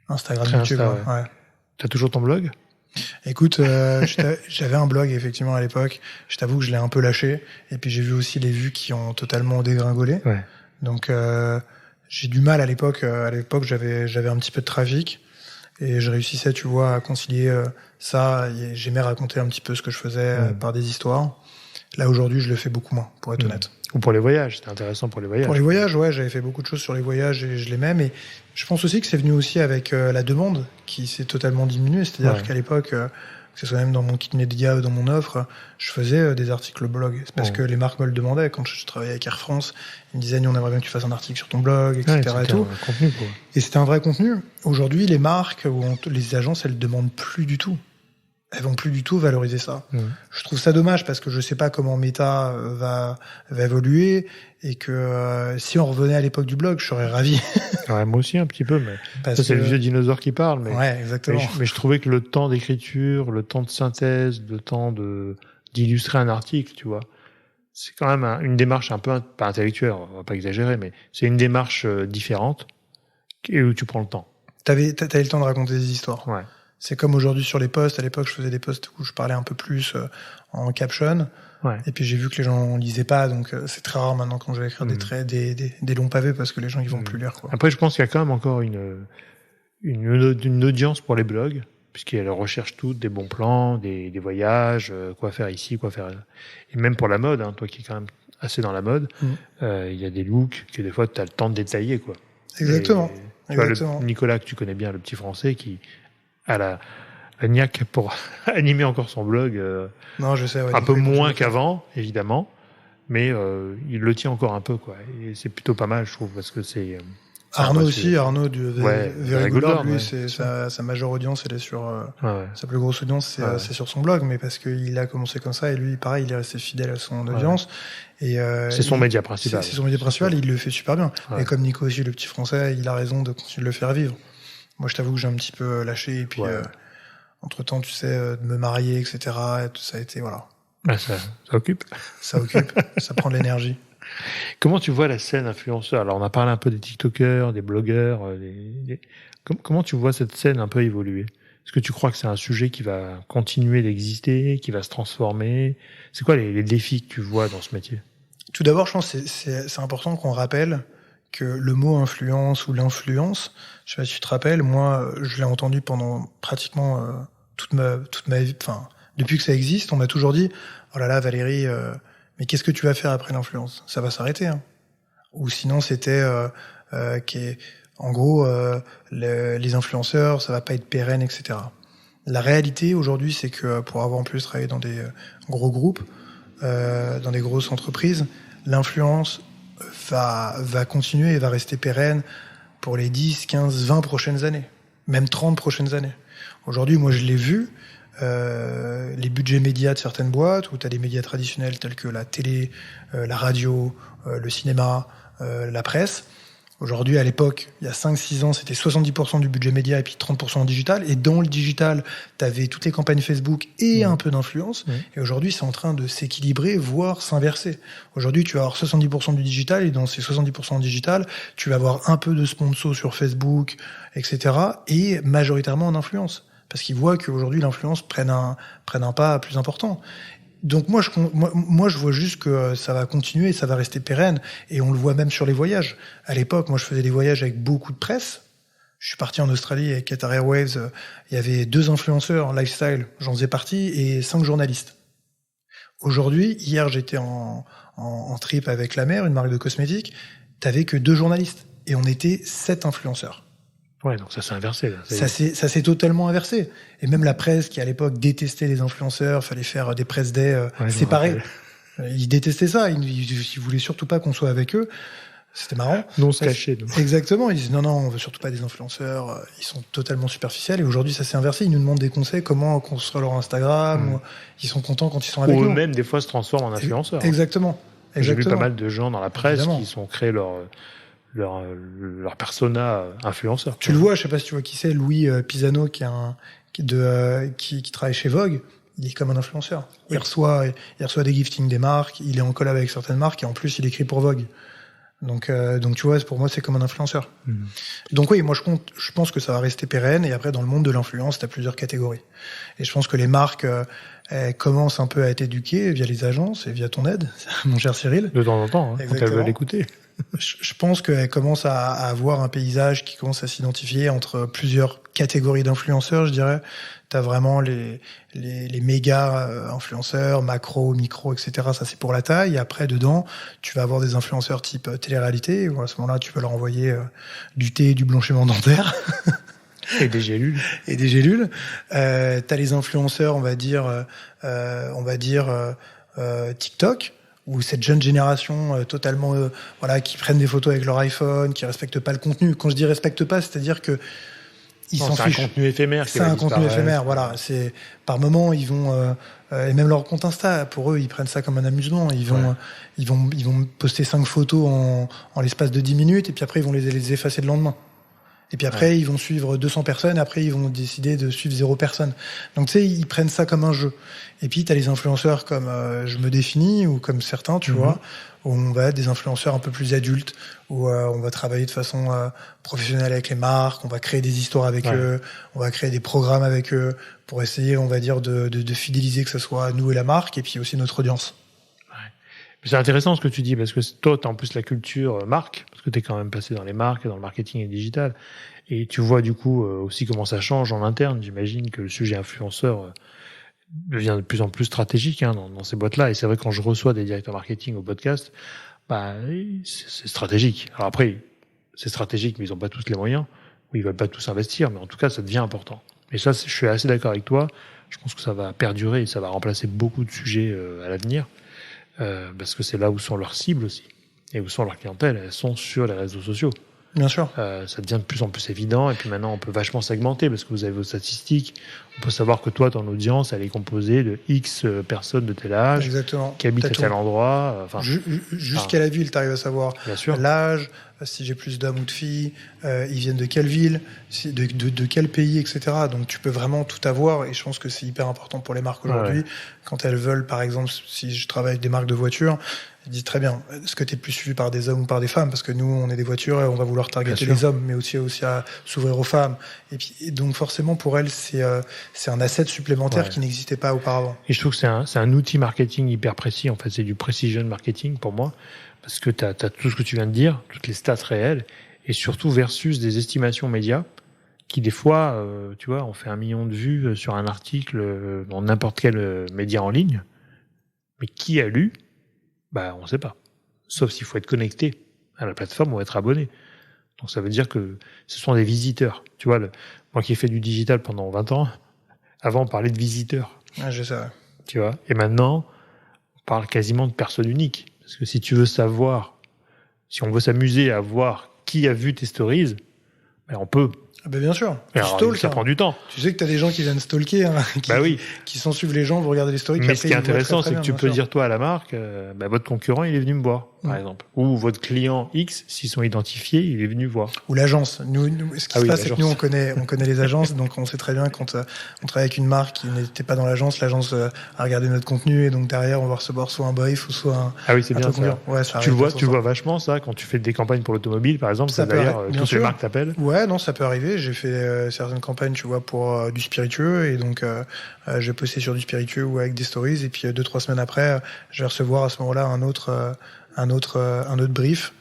Instagram, très YouTube. Insta, T'as toujours ton blog ? Écoute, j'avais un blog effectivement à l'époque. Je t'avoue que je l'ai un peu lâché. Et puis j'ai vu aussi les vues qui ont totalement dégringolé. Donc j'ai du mal à l'époque. À l'époque, j'avais un petit peu de trafic et je réussissais, tu vois, à concilier ça. Et j'aimais raconter un petit peu ce que je faisais par des histoires. Là aujourd'hui, je le fais beaucoup moins, pour être honnête. Ou pour les voyages, c'était intéressant pour les voyages. Pour les voyages, ouais, j'avais fait beaucoup de choses sur les voyages et je l'aimais, mais je pense aussi que c'est venu aussi avec la demande qui s'est totalement diminuée. C'est-à-dire qu'à l'époque, que ce soit même dans mon kit média ou dans mon offre, je faisais des articles blog. C'est parce que les marques me le demandaient. Quand je travaillais avec Air France, ils me disaient, on aimerait bien que tu fasses un article sur ton blog, etc. C'était et tout. Un contenu, quoi. Et c'était un vrai contenu. Aujourd'hui, les marques ou les agences, elles ne demandent plus du tout. Elles vont plus du tout valoriser ça. Je trouve ça dommage parce que je sais pas comment Meta va évoluer et que si on revenait à l'époque du blog, je serais ravi. Ouais, moi aussi un petit peu, mais ça c'est le vieux dinosaure qui parle. Mais, ouais, exactement. Mais je trouvais que le temps d'écriture, le temps de synthèse, le temps d'illustrer un article, tu vois, c'est quand même une démarche un peu pas intellectuelle, on va pas exagérer, mais c'est une démarche différente et où tu prends le temps. T'avais le temps de raconter des histoires. Ouais. C'est comme aujourd'hui sur les posts. À l'époque, je faisais des posts où je parlais un peu plus en caption. Et puis j'ai vu que les gens lisaient pas, donc c'est très rare maintenant quand je vais écrire des longs pavés parce que les gens ils vont plus lire, quoi. Après, je pense qu'il y a quand même encore une audience pour les blogs, puisqu'elles recherchent toutes des bons plans, des voyages, quoi faire ici, quoi faire. Et même pour la mode, hein, toi qui es quand même assez dans la mode, il y a des looks que des fois tu as le temps de détailler, quoi. Exactement. Tu vois, Nicolas que tu connais bien, le petit français qui a la niaque pour animer encore son blog. Non, je sais. Ouais, un peu moins qu'avant, évidemment, mais il le tient encore un peu, quoi. Et c'est plutôt pas mal, je trouve, parce que Arnaud aussi, Arnaud du Very Good Lord, lui, c'est sa majeure audience, elle est sur sa plus grosse audience, c'est sur son blog, mais parce qu'il a commencé comme ça et lui, pareil, il est resté fidèle à son audience. Et c'est son média principal. C'est son média principal, et il le fait super bien. Et comme Nico aussi, le petit français, il a raison de continuer de le faire vivre. Moi, je t'avoue que j'ai un petit peu lâché, et puis entre-temps, tu sais, de me marier, etc. Et tout ça a été, voilà. Ça occupe. Ça occupe, ça prend de l'énergie. Comment tu vois la scène influenceur? Alors, on a parlé un peu des TikTokers, des blogueurs. Comment tu vois cette scène un peu évoluer? Est-ce que tu crois que c'est un sujet qui va continuer d'exister, qui va se transformer? C'est quoi les défis que tu vois dans ce métier? Tout d'abord, je pense que c'est important qu'on rappelle que le mot influence ou l'influence, je sais pas si tu te rappelles, moi, je l'ai entendu pendant pratiquement toute ma vie. Enfin, depuis que ça existe, on m'a toujours dit, oh là là, Valérie, mais qu'est-ce que tu vas faire après l'influence? Ça va s'arrêter, hein. Ou sinon, c'était en gros, les influenceurs, ça va pas être pérenne, etc. La réalité aujourd'hui, c'est que pour avoir en plus travaillé dans des gros groupes, dans des grosses entreprises, l'influence va continuer et va rester pérenne pour les 10, 15, 20 prochaines années, même 30 prochaines années. Aujourd'hui, moi, je l'ai vu, les budgets médias de certaines boîtes, où tu as des médias traditionnels tels que la télé, la radio, le cinéma, la presse. Aujourd'hui, à l'époque, il y a 5-6 ans, c'était 70% du budget média et puis 30% en digital. Et dans le digital, tu avais toutes les campagnes Facebook et un peu d'influence. Et aujourd'hui, c'est en train de s'équilibrer, voire s'inverser. Aujourd'hui, tu vas avoir 70% du digital et dans ces 70% en digital, tu vas avoir un peu de sponsor sur Facebook, etc. et majoritairement en influence. Parce qu'ils voient qu'aujourd'hui, l'influence prenne un pas plus important. Donc moi je vois juste que ça va continuer et ça va rester pérenne, et on le voit même sur les voyages. À l'époque, moi je faisais des voyages avec beaucoup de presse. Je suis parti en Australie avec Qatar Airways, il y avait 2 influenceurs lifestyle, j'en faisais partie, et 5 journalistes. Aujourd'hui, hier j'étais en trip avec La Mer, une marque de cosmétiques, t'avais que 2 journalistes et on était 7 influenceurs. Ouais, donc ça s'est inversé, là. Ça s'est totalement inversé. Et même la presse, qui à l'époque détestait les influenceurs, fallait faire des press days séparés. Ils détestaient ça. Ils voulaient surtout pas qu'on soit avec eux. C'était marrant. Nous, on se cachait, nous. Exactement. Ils disent non, on veut surtout pas des influenceurs. Ils sont totalement superficiels. Et aujourd'hui, ça s'est inversé. Ils nous demandent des conseils, comment construire leur Instagram. Ou ils sont contents quand ils sont avec nous. Ou eux-mêmes, des fois, se transforment en influenceurs. Exactement. J'ai vu pas mal de gens dans la presse qui sont créés leur persona influenceur. Tu le vois, je sais pas si tu vois qui c'est, Louis Pisano, qui travaille chez Vogue. Il est comme un influenceur. Il reçoit des giftings des marques, il est en collab avec certaines marques et en plus il écrit pour Vogue. Donc tu vois, pour moi c'est comme un influenceur. Donc oui, moi je pense que ça va rester pérenne, et après dans le monde de l'influence, tu as plusieurs catégories. Et je pense que les marques elles commencent un peu à être éduquées via les agences et via ton aide, mon cher Cyril. De temps en temps, quand elles veulent l'écouter. Je pense qu'elle commence à avoir un paysage qui commence à s'identifier entre plusieurs catégories d'influenceurs, je dirais. T'as vraiment les méga influenceurs, macro, micro, etc. Ça, c'est pour la taille. Et après, dedans, tu vas avoir des influenceurs type télé-réalité, où à ce moment-là, tu peux leur envoyer du thé et du blanchiment dentaire. Et des gélules. T'as les influenceurs, on va dire TikTok, ou cette jeune génération totalement qui prennent des photos avec leur iPhone, qui respectent pas le contenu. Quand je dis respecte pas, c'est-à-dire que ils s'en fichent. C'est un contenu éphémère. C'est un contenu éphémère, voilà. C'est par moment ils vont et même leur compte Insta, pour eux, ils prennent ça comme un amusement. Ils vont poster 5 photos en l'espace de 10 minutes, et puis après ils vont les effacer le lendemain. Et puis après, ils vont suivre 200 personnes, après ils vont décider de suivre 0 personne. Donc tu sais, ils prennent ça comme un jeu. Et puis t'as les influenceurs comme je me définis, ou comme certains, tu vois, où on va être des influenceurs un peu plus adultes, où on va travailler de façon professionnelle avec les marques, on va créer des histoires avec eux, on va créer des programmes avec eux, pour essayer, on va dire, de fidéliser, que ce soit nous et la marque, et puis aussi notre audience. C'est intéressant ce que tu dis, parce que toi, tu as en plus la culture marque, parce que tu es quand même passé dans les marques, dans le marketing et le digital. Et tu vois du coup aussi comment ça change en interne. J'imagine que le sujet influenceur devient de plus en plus stratégique dans ces boîtes-là. Et c'est vrai, quand je reçois des directeurs marketing au podcast, c'est stratégique. Alors après, c'est stratégique, mais ils n'ont pas tous les moyens, ou ils veulent pas tous investir, mais en tout cas, ça devient important. Et ça, je suis assez d'accord avec toi. Je pense que ça va perdurer et ça va remplacer beaucoup de sujets à l'avenir. Parce que c'est là où sont leurs cibles aussi, et où sont leurs clientèles. Elles sont sur les réseaux sociaux. Bien sûr. Ça devient de plus en plus évident. Et puis maintenant, on peut vachement segmenter parce que vous avez vos statistiques. On peut savoir que toi, ton audience, elle est composée de X personnes de tel âge, Exactement. qui habitent à tel endroit. Jusqu'à la ville, tu arrives à savoir l'âge, si j'ai plus d'hommes ou de filles, ils viennent de quelle ville, de quel pays, etc. Donc tu peux vraiment tout avoir. Et je pense que c'est hyper important pour les marques aujourd'hui. Quand elles veulent, par exemple, si je travaille avec des marques de voitures, ils disent très bien, est-ce que tu es plus suivi par des hommes ou par des femmes? Parce que nous, on est des voitures et on va vouloir targeter les hommes, mais aussi à s'ouvrir aux femmes. Et donc forcément, pour elles, c'est un asset supplémentaire qui n'existait pas auparavant. Et je trouve que c'est un outil marketing hyper précis. En fait, c'est du precision marketing pour moi. Parce que tu as tout ce que tu viens de dire, toutes les stats réelles, et surtout versus des estimations médias qui, des fois, tu vois, on fait 1 million de vues sur un article dans n'importe quel média en ligne. Mais qui a lu? On sait pas. Sauf s'il faut être connecté à la plateforme ou être abonné. Donc ça veut dire que ce sont des visiteurs. Tu vois, moi qui ai fait du digital pendant 20 ans, avant on parlait de visiteurs. Ah, je sais. Tu vois. Et maintenant, on parle quasiment de personnes uniques. Parce que si tu veux savoir, si on veut s'amuser à voir qui a vu tes stories, on peut. Ah ben bien sûr. Alors, ça prend du temps. Tu sais que tu as des gens qui viennent stalker, qui sont suivre les gens, vous regardez les stories. Mais ce qui est intéressant, c'est que tu peux dire toi à la marque, votre concurrent, il est venu me voir, par exemple. Ou votre client X, s'ils sont identifiés, il est venu voir. Ou l'agence. Nous, ce qui se passe, c'est que nous, on connaît les agences, donc on sait très bien quand on travaille avec une marque qui n'était pas dans l'agence a regardé notre contenu et donc derrière, on va recevoir soit un brief ou soit un. Ah oui, c'est bien ça. Ouais, ça tu le vois vachement ça quand tu fais des campagnes pour l'automobile, par exemple. Ça d'ailleurs, toutes les marques t'appellent. Ouais, non, ça peut arriver. J'ai fait certaines campagnes, tu vois, pour du spiritueux et donc je postais sur du spiritueux ou avec des stories et puis 2-3 semaines après, je vais recevoir à ce moment-là un autre brief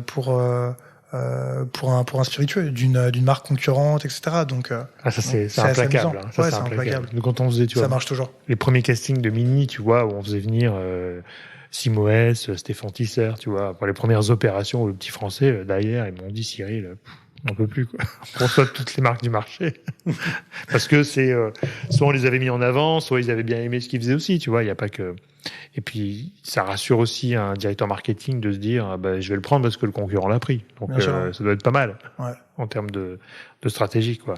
pour un spiritueux d'une marque concurrente, etc. Donc ça c'est implacable. C'est implacable. Nous quand on faisait, tu vois, ça marche toujours. Les premiers castings de Mini, tu vois, où on faisait venir Simoes, Stéphane Tisser, tu vois, pour les premières opérations où le petit français derrière, ils m'ont dit Cyril, on peut plus quoi. On saute toutes les marques du marché parce que c'est soit on les avait mis en avant, soit ils avaient bien aimé ce qu'ils faisaient aussi, tu vois. Il y a pas que. Et puis ça rassure aussi un directeur marketing de se dire je vais le prendre parce que le concurrent l'a pris. Donc ça doit être pas mal en termes de stratégie quoi.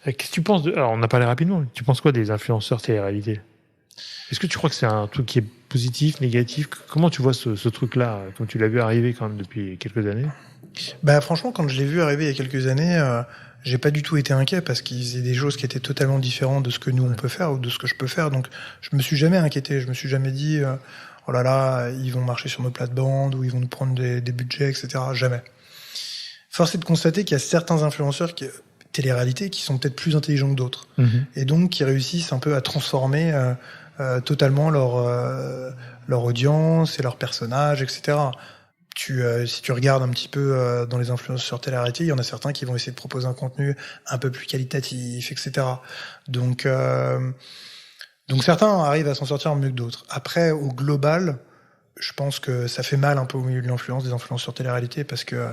Qu'est-ce que tu penses alors on a parlé rapidement. Tu penses quoi des influenceurs télé-réalité? Est-ce que tu crois que c'est un truc qui est positif, négatif? Comment tu vois ce truc-là, comme tu l'as vu arriver quand même depuis quelques années? Franchement, quand je l'ai vu arriver il y a quelques années, j'ai pas du tout été inquiet parce qu'ils faisaient des choses qui étaient totalement différentes de ce que nous on peut faire ou de ce que je peux faire. Donc, je me suis jamais inquiété. Je me suis jamais dit, oh là là, ils vont marcher sur nos plates-bandes ou ils vont nous prendre des budgets, etc. Jamais. Force est de constater qu'il y a certains influenceurs télé-réalité qui sont peut-être plus intelligents que d'autres et donc qui réussissent un peu à transformer totalement leur audience et leurs personnages, etc. Si tu regardes un petit peu dans les influenceurs télé-réalité, il y en a certains qui vont essayer de proposer un contenu un peu plus qualitatif, etc. Donc certains arrivent à s'en sortir mieux que d'autres. Après, au global, je pense que ça fait mal un peu au milieu de l'influence des influenceurs télé-réalité parce que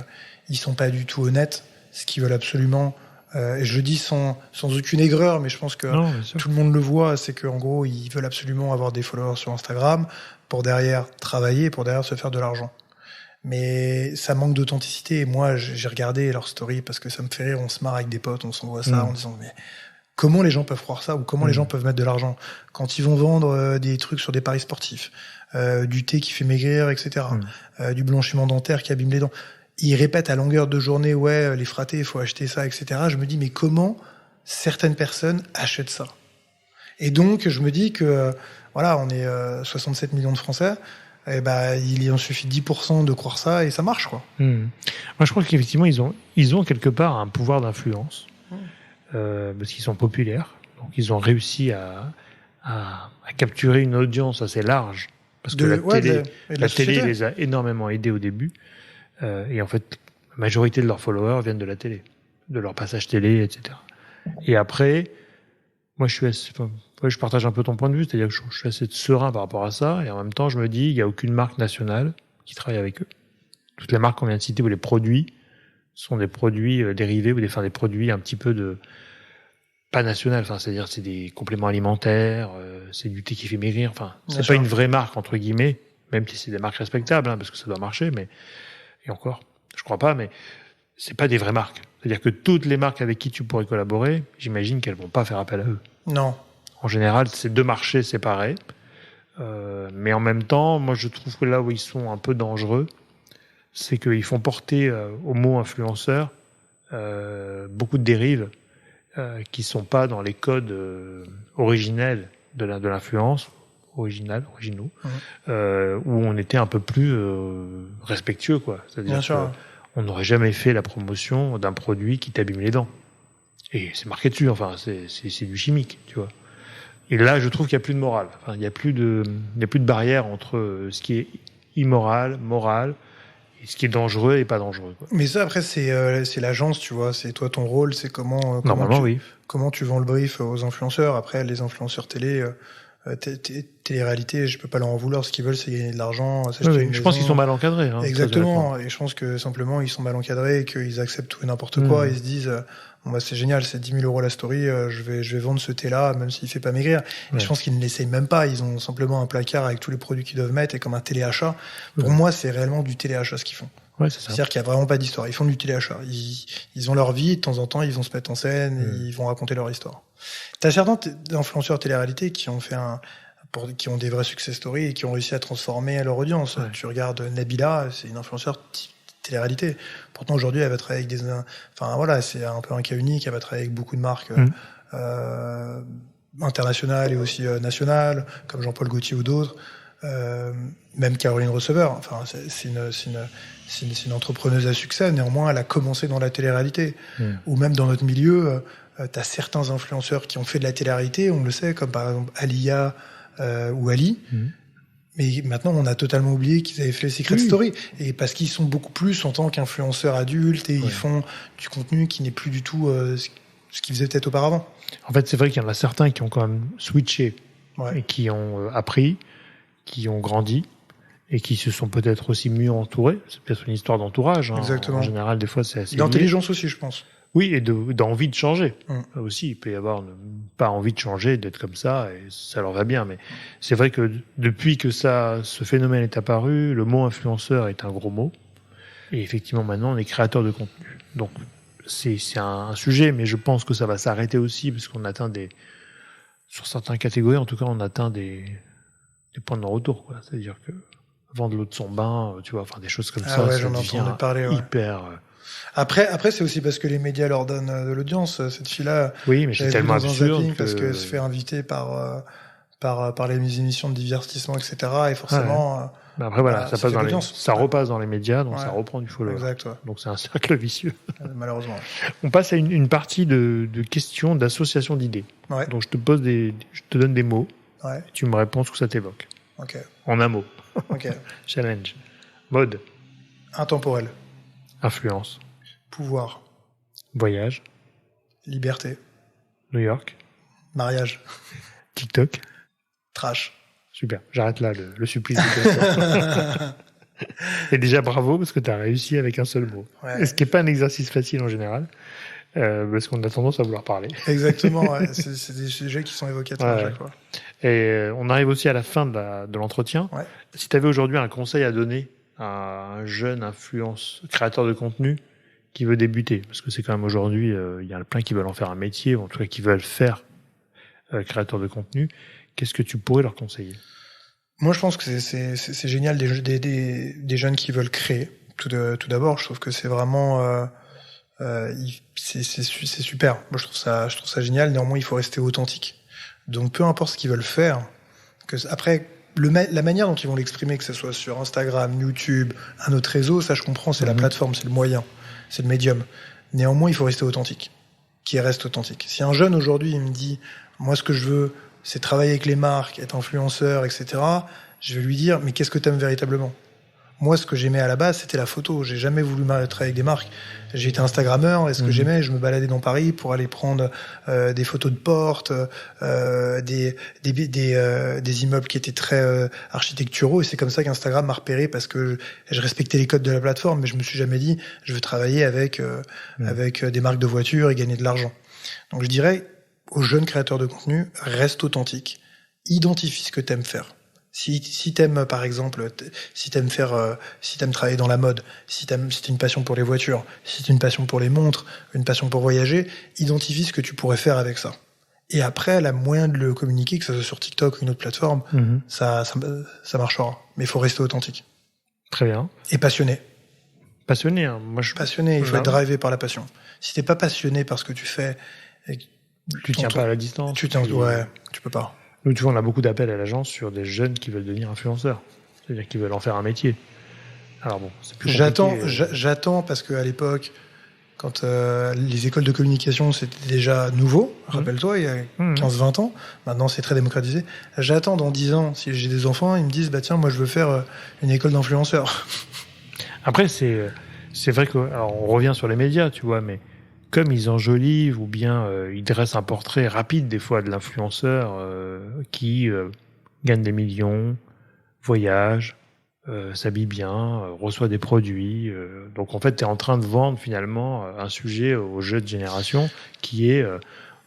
ils sont pas du tout honnêtes. Ce qu'ils veulent absolument, et je le dis sans aucune aigreur, mais je pense que tout le monde le voit, c'est qu'en gros, ils veulent absolument avoir des followers sur Instagram pour derrière travailler, pour derrière se faire de l'argent. Mais ça manque d'authenticité. Et moi, j'ai regardé leur story parce que ça me fait rire. On se marre avec des potes, on s'envoie ça en disant mais comment les gens peuvent croire ça ou comment les gens peuvent mettre de l'argent quand ils vont vendre des trucs sur des paris sportifs, du thé qui fait maigrir, etc. Du blanchiment dentaire qui abîme les dents. Ils répètent à longueur de journée les fratés, il faut acheter ça, etc. Je me dis mais comment certaines personnes achètent ça? Et donc je me dis que voilà, on est 67 millions de Français. Il en suffit 10% de croire ça et ça marche, quoi. Moi, je crois qu'effectivement, ils ont quelque part un pouvoir d'influence parce qu'ils sont populaires. Donc, ils ont réussi à capturer une audience assez large parce que la télé les a énormément aidés au début. Et en fait, la majorité de leurs followers viennent de la télé, de leur passage télé, etc. Et après, moi, je partage un peu ton point de vue, c'est-à-dire que je suis assez serein par rapport à ça, et en même temps, je me dis, il n'y a aucune marque nationale qui travaille avec eux. Toutes les marques qu'on vient de citer, ou les produits, sont des produits dérivés, ou des produits un petit peu pas national, c'est-à-dire c'est des compléments alimentaires, c'est du thé qui fait maigrir, c'est pas une vraie marque, entre guillemets, même si c'est des marques respectables, parce que ça doit marcher, et encore, je crois pas, mais c'est pas des vraies marques. C'est-à-dire que toutes les marques avec qui tu pourrais collaborer, j'imagine qu'elles vont pas faire appel à eux. Non. En général, c'est 2 marchés séparés. Mais en même temps, moi, je trouve que là où ils sont un peu dangereux, c'est qu'ils font porter au mot influenceur beaucoup de dérives qui sont pas dans les codes originels de l'influence, originaux, où on était un peu plus respectueux, quoi. C'est-à-dire qu'on n'aurait jamais fait la promotion d'un produit qui t'abîme les dents. Et c'est marqué dessus, enfin, c'est du chimique, tu vois. Et là, je trouve qu'il n'y a plus de morale. Enfin, il n'y a plus de barrière entre ce qui est immoral, moral, et ce qui est dangereux et pas dangereux, quoi. Mais ça, après, c'est l'agence, tu vois. C'est toi, ton rôle, c'est comment tu vends le brief aux influenceurs. Après, les influenceurs télé, télé-réalité, je peux pas leur en vouloir. Ce qu'ils veulent, c'est gagner de l'argent. Je pense qu'ils sont mal encadrés. Hein, exactement. Et je pense que simplement, ils sont mal encadrés et qu'ils acceptent tout et n'importe quoi. Ils se disent, bon, bah, c'est génial, c'est 10 000 euros la story, je vais vendre ce thé-là, même s'il fait pas maigrir. Et je pense qu'ils ne l'essayent même pas. Ils ont simplement un placard avec tous les produits qu'ils doivent mettre et comme un téléachat. Pour moi, c'est réellement du téléachat ce qu'ils font. Ouais, c'est ça. C'est-à-dire qu'il y a vraiment pas d'histoire. Ils font du téléachat. Ils ont leur vie, de temps en temps, ils vont se mettre en scène et ils vont raconter leur histoire. T'as certains influenceurs télé-réalité qui ont fait qui ont des vrais success stories et qui ont réussi à transformer leur audience. Ouais. Tu regardes Nabila, c'est une influenceur télé-réalité. Pourtant, aujourd'hui, elle va travailler avec enfin, voilà, c'est un peu un cas unique. Elle va travailler avec beaucoup de marques, internationales et aussi nationales, comme Jean-Paul Gaultier ou d'autres. Même Caroline Receveur. Enfin, c'est une entrepreneuse à succès. Néanmoins, elle a commencé dans la télé-réalité. Ou même dans notre milieu, t'as certains influenceurs qui ont fait de la télé-réalité, on le sait, comme par exemple Alia, ou Ali, mais maintenant on a totalement oublié qu'ils avaient fait les Secret Story, et parce qu'ils sont beaucoup plus en tant qu'influenceurs adultes et ils font du contenu qui n'est plus du tout ce qu'ils faisaient peut-être auparavant. En fait, c'est vrai qu'il y en a certains qui ont quand même switché et qui ont appris, qui ont grandi et qui se sont peut-être aussi mieux entourés. C'est peut-être une histoire d'entourage. Exactement. En général, des fois, c'est assez d'intelligence aussi, je pense. Oui, et d'envie de changer. Aussi, il peut y avoir pas envie de changer, d'être comme ça, et ça leur va bien. Mais c'est vrai que depuis que ce phénomène est apparu, le mot influenceur est un gros mot. Et effectivement, maintenant, on est créateur de contenu. Donc, c'est un sujet, mais je pense que ça va s'arrêter aussi, parce qu'on atteint sur certaines catégories, en tout cas, on atteint des points de non-retour, quoi. C'est-à-dire que vendre l'eau de son bain, tu vois, enfin, des choses comme ça, ça devient hyper... Après, c'est aussi parce que les médias leur donnent de l'audience. Cette fille-là, oui, mais c'est tellement absurde parce qu'elle se fait inviter par les émissions de divertissement, etc. Et forcément, après voilà, ça repasse dans les médias, donc ça reprend du follow. Exact. Donc c'est un cercle vicieux. Malheureusement. On passe à une partie de questions d'association d'idées. Ouais. Donc je te donne des mots. Ouais. Et tu me réponds ce que ça t'évoque. Ok. En un mot. Ok. Challenge. Mode. Intemporel. Influence. Pouvoir. Voyage. Liberté. New York. Mariage. TikTok. Trash. Super. J'arrête là le supplice. Et déjà bravo parce que tu as réussi avec un seul mot. Ouais. Ce qui n'est pas un exercice facile en général. Parce qu'on a tendance à vouloir parler. Exactement. Ouais. C'est des sujets qui sont évocateurs à chaque fois. Et on arrive aussi à la fin de l'entretien. Ouais. Si tu avais aujourd'hui un conseil à donner à un jeune créateur de contenu qui veut débuter, parce que c'est quand même aujourd'hui, il y en a plein qui veulent en faire un métier, ou en tout cas qui veulent faire créateur de contenu, qu'est-ce que tu pourrais leur conseiller? Moi, je pense que c'est génial des jeunes qui veulent créer. Tout d'abord, je trouve que c'est vraiment c'est super. Moi, je trouve ça génial. Néanmoins, il faut rester authentique. Donc, peu importe ce qu'ils veulent faire, après la manière dont ils vont l'exprimer, que ce soit sur Instagram, YouTube, un autre réseau, ça je comprends, c'est la plateforme, c'est le moyen, c'est le médium. Néanmoins, il faut rester authentique. Qui reste authentique. Si un jeune aujourd'hui, il me dit, moi ce que je veux, c'est travailler avec les marques, être influenceur, etc., je vais lui dire, mais qu'est-ce que tu aimes véritablement? Moi, ce que j'aimais à la base, c'était la photo. J'ai jamais voulu travailler avec des marques. J'ai été Instagrammeur, et ce que j'aimais, je me baladais dans Paris pour aller prendre des photos de portes, des immeubles qui étaient très architecturaux, et c'est comme ça qu'Instagram m'a repéré, parce que je respectais les codes de la plateforme, mais je me suis jamais dit, je veux travailler avec des marques de voitures et gagner de l'argent. Donc je dirais aux jeunes créateurs de contenu, reste authentique, identifie ce que t'aimes faire. Si t'aimes, par exemple, si t'aimes travailler dans la mode, si t'as une passion pour les voitures, si t'as une passion pour les montres, une passion pour voyager, identifie ce que tu pourrais faire avec ça. Et après, la moyen de le communiquer, que ce soit sur TikTok ou une autre plateforme, ça marchera. Mais il faut rester authentique. Très bien. Et passionné. Passionné, hein. Passionné, il faut être drivé par la passion. Si t'es pas passionné par ce que tu fais, tu tiens pas à la distance. Ouais, tu peux pas. Nous, tu vois, on a beaucoup d'appels à l'agence sur des jeunes qui veulent devenir influenceurs. C'est-à-dire qu'ils veulent en faire un métier. Alors bon, c'est plus compliqué. J'attends parce qu'à l'époque, quand les écoles de communication, c'était déjà nouveau, rappelle-toi, il y a 15-20 ans. Maintenant, c'est très démocratisé. J'attends dans 10 ans, si j'ai des enfants, ils me disent, bah tiens, moi, je veux faire une école d'influenceurs. Après, c'est vrai que, alors, on revient sur les médias, tu vois, mais comme ils enjolivent ou bien ils dressent un portrait rapide des fois de l'influenceur qui gagne des millions, voyage, s'habille bien, reçoit des produits. Donc en fait, tu es en train de vendre finalement un sujet aux jeunes générations qui est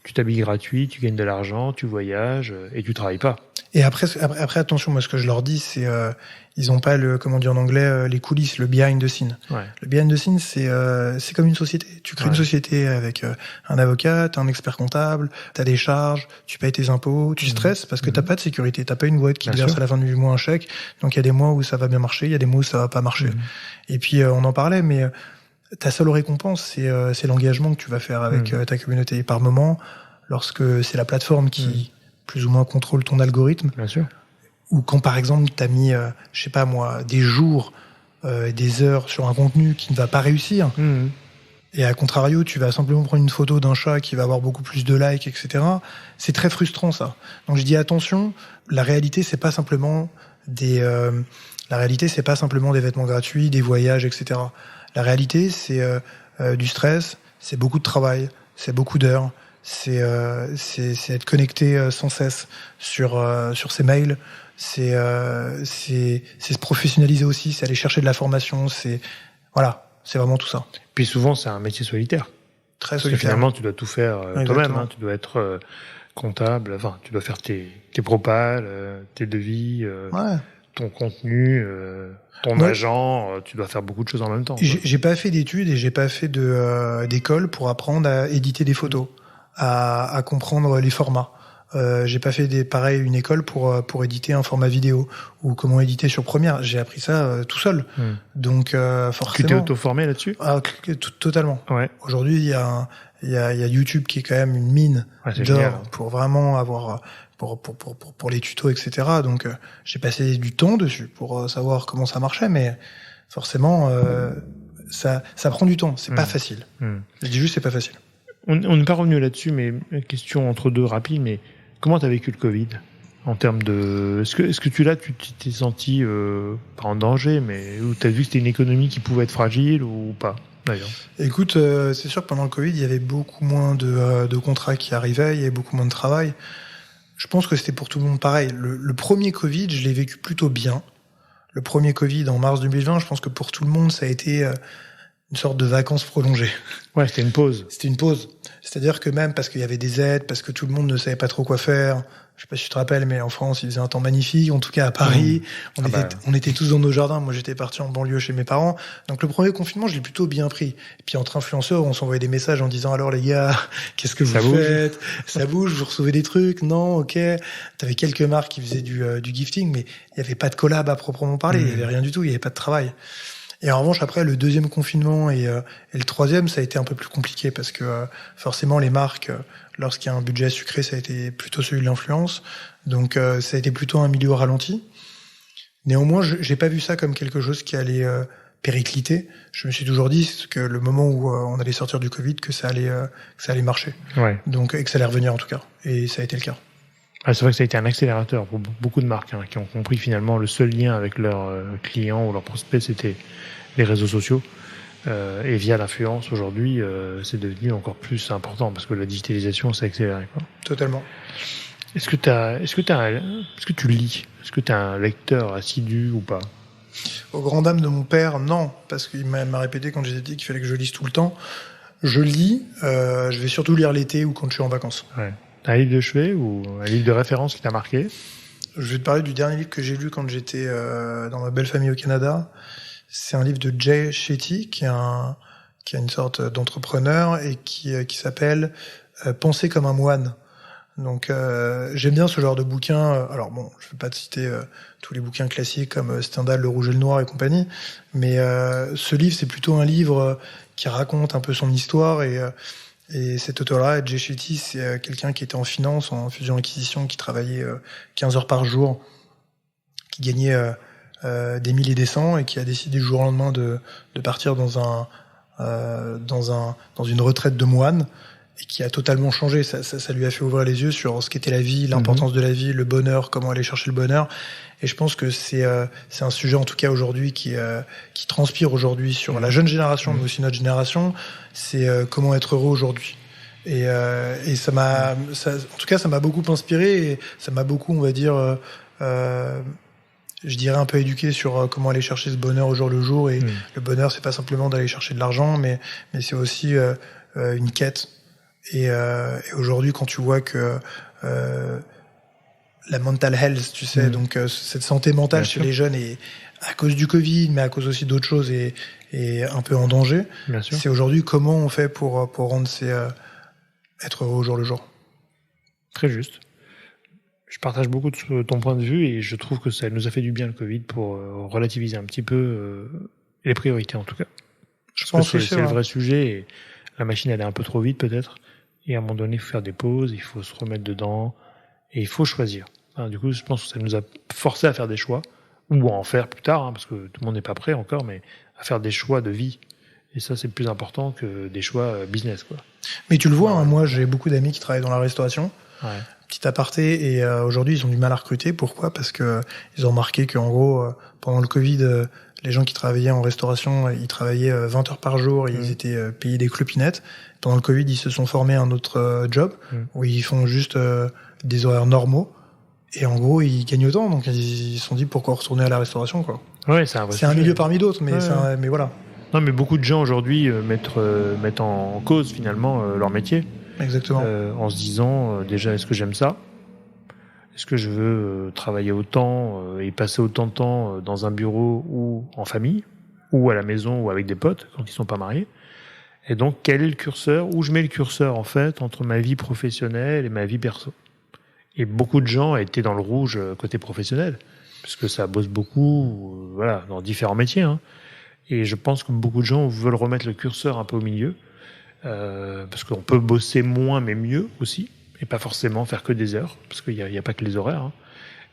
tu t'habilles gratuit, tu gagnes de l'argent, tu voyages et tu travailles pas. Et après attention, moi ce que je leur dis, c'est ils ont pas le, comment dire en anglais, les coulisses, le behind the scene. Ouais. Le behind the scene, c'est comme une société. Tu crées une société avec un avocat, t'as un expert comptable, t'as des charges, tu payes tes impôts, tu stresses parce que t'as pas de sécurité, t'as pas une boîte qui te verse à la fin du mois un chèque. Donc il y a des mois où ça va bien marcher, il y a des mois où ça va pas marcher. Et puis on en parlait, mais ta seule récompense, c'est l'engagement que tu vas faire avec ta communauté. Et par moment, lorsque c'est la plateforme qui plus ou moins contrôle ton algorithme, bien sûr, ou quand par exemple t'as mis, je sais pas moi, des jours, des heures sur un contenu qui ne va pas réussir, et à contrario, tu vas simplement prendre une photo d'un chat qui va avoir beaucoup plus de likes, etc. C'est très frustrant ça. Donc je dis attention, la réalité c'est pas simplement des vêtements gratuits, des voyages, etc. La réalité c'est du stress, c'est beaucoup de travail, c'est beaucoup d'heures. C'est être connecté sans cesse sur ses mails, c'est se professionnaliser aussi, c'est aller chercher de la formation, c'est vraiment tout ça. Puis souvent c'est un métier solitaire. Très solitaire. Parce que finalement tu dois tout faire toi-même, hein. Tu dois être comptable, enfin tu dois faire tes propals, tes devis, ton contenu, ton agent, tu dois faire beaucoup de choses en même temps. J'ai pas fait d'études et j'ai pas fait d'école pour apprendre à éditer des photos. À comprendre les formats. J'ai pas fait une école pour éditer un format vidéo ou comment éditer sur Premiere. J'ai appris ça tout seul. Donc forcément. Tu t'es auto-formé là-dessus? Totalement. Ouais. Aujourd'hui, il y a YouTube qui est quand même une mine d'or pour vraiment avoir pour les tutos, etc. Donc j'ai passé du temps dessus pour savoir comment ça marchait, mais forcément ça prend du temps. C'est pas facile. Je dis juste c'est pas facile. On n'est pas revenu là-dessus, mais question entre deux rapide, mais comment t'as vécu le Covid en termes de... Est-ce que tu t'es senti pas en danger, mais où t'as vu que c'était une économie qui pouvait être fragile ou pas d'ailleurs? Écoute, c'est sûr que pendant le Covid, il y avait beaucoup moins de contrats qui arrivaient, il y avait beaucoup moins de travail. Je pense que c'était pour tout le monde pareil. Le premier Covid, je l'ai vécu plutôt bien. Le premier Covid en mars 2020, je pense que pour tout le monde, ça a été... une sorte de vacances prolongées. Ouais, c'était une pause. C'était une pause. C'est-à-dire que même parce qu'il y avait des aides, parce que tout le monde ne savait pas trop quoi faire. Je sais pas si tu te rappelles, mais en France, il faisait un temps magnifique. En tout cas, à Paris, on était tous dans nos jardins. Moi, j'étais parti en banlieue chez mes parents. Donc, le premier confinement, je l'ai plutôt bien pris. Et puis, entre influenceurs, on s'envoyait des messages en disant, alors, les gars, qu'est-ce que vous faites? Ça bouge, vous recevez des trucs? Non, ok. T'avais quelques marques qui faisaient du gifting, mais il y avait pas de collab à proprement parler. Il y avait rien du tout. Il y avait pas de travail. Et en revanche, après, le deuxième confinement et le troisième, ça a été un peu plus compliqué parce que forcément, les marques, lorsqu'il y a un budget sucré, ça a été plutôt celui de l'influence. Donc, ça a été plutôt un milieu ralenti. Néanmoins, j'ai pas vu ça comme quelque chose qui allait péricliter. Je me suis toujours dit que le moment où on allait sortir du Covid, que ça allait marcher. Ouais. Donc, et que ça allait revenir en tout cas. Et ça a été le cas. Ah, c'est vrai que ça a été un accélérateur pour beaucoup de marques qui ont compris finalement le seul lien avec leurs clients ou leurs prospects, c'était les réseaux sociaux. Et via l'influence, aujourd'hui, c'est devenu encore plus important parce que la digitalisation s'est accélérée, quoi. Totalement. Est-ce que tu lis? Est-ce que tu es un lecteur assidu ou pas? Au grand dam de mon père, non, parce qu'il m'a répété quand j'étais petit qu'il fallait que je lise tout le temps. Je lis, je vais surtout lire l'été ou quand je suis en vacances. Ouais. T'as un livre de chevet ou un livre de référence qui t'a marqué? Je vais te parler du dernier livre que j'ai lu quand j'étais dans ma belle famille au Canada. C'est un livre de Jay Shetty, qui est une sorte d'entrepreneur et qui s'appelle Penser comme un moine. Donc j'aime bien ce genre de bouquin. Alors bon, je vais pas te citer tous les bouquins classiques comme Stendhal, Le Rouge et le Noir et compagnie, mais ce livre, c'est plutôt un livre qui raconte un peu son histoire et cet auteur-là, Jay Shetty, c'est quelqu'un qui était en finance, en fusion-acquisition, qui travaillait 15 heures par jour, qui gagnait des 1000 et des 100 et qui a décidé du jour au lendemain de partir dans une retraite de moine et qui a totalement changé. Ça lui a fait ouvrir les yeux sur ce qu'était la vie, l'importance de la vie, le bonheur, comment aller chercher le bonheur. Et je pense que c'est un sujet, en tout cas aujourd'hui, qui transpire aujourd'hui sur la jeune génération, mais aussi notre génération. C'est comment être heureux aujourd'hui. Et ça m'a beaucoup inspiré et ça m'a beaucoup, on va dire, je dirais un peu éduqué sur comment aller chercher ce bonheur au jour le jour. Et le bonheur, c'est pas simplement d'aller chercher de l'argent, mais c'est aussi une quête. Et aujourd'hui, quand tu vois que la mental health, tu sais, donc cette santé mentale chez les jeunes est à cause du Covid, mais à cause aussi d'autres choses, et un peu en danger. C'est aujourd'hui comment on fait pour rendre être heureux au jour le jour. Très juste. Je partage beaucoup de ton point de vue et je trouve que ça nous a fait du bien le Covid pour relativiser un petit peu les priorités en tout cas. Je pense que c'est le vrai sujet et la machine elle est un peu trop vite peut-être et à un moment donné il faut faire des pauses, il faut se remettre dedans et il faut choisir. Enfin, du coup je pense que ça nous a forcé à faire des choix ou à en faire plus tard parce que tout le monde n'est pas prêt encore mais à faire des choix de vie et ça c'est plus important que des choix business quoi. Mais tu le vois, moi j'ai beaucoup d'amis qui travaillent dans la restauration. Ouais. Petit aparté, et aujourd'hui ils ont du mal à recruter. Pourquoi ? Parce que ils ont remarqué qu'en gros pendant le Covid les gens qui travaillaient en restauration ils travaillaient 20 heures par jour et ils étaient payés des clopinettes. Pendant le Covid ils se sont formés à un autre job où ils font juste des horaires normaux et en gros ils gagnent autant, donc ils se sont dit pourquoi retourner à la restauration quoi. Ouais, c'est un milieu parmi d'autres mais mais voilà. Non mais beaucoup de gens aujourd'hui mettent en cause finalement leur métier. Exactement. En se disant déjà est-ce que j'aime ça ? Est-ce que je veux travailler autant et passer autant de temps dans un bureau ou en famille ou à la maison ou avec des potes quand ils sont pas mariés ? Et donc quel est le curseur ? Où je mets le curseur en fait entre ma vie professionnelle et ma vie perso ? Et beaucoup de gens étaient dans le rouge côté professionnel parce que ça bosse beaucoup voilà dans différents métiers hein. Et je pense que beaucoup de gens veulent remettre le curseur un peu au milieu. Parce qu'on peut bosser moins mais mieux aussi et pas forcément faire que des heures parce qu'il y a pas que les horaires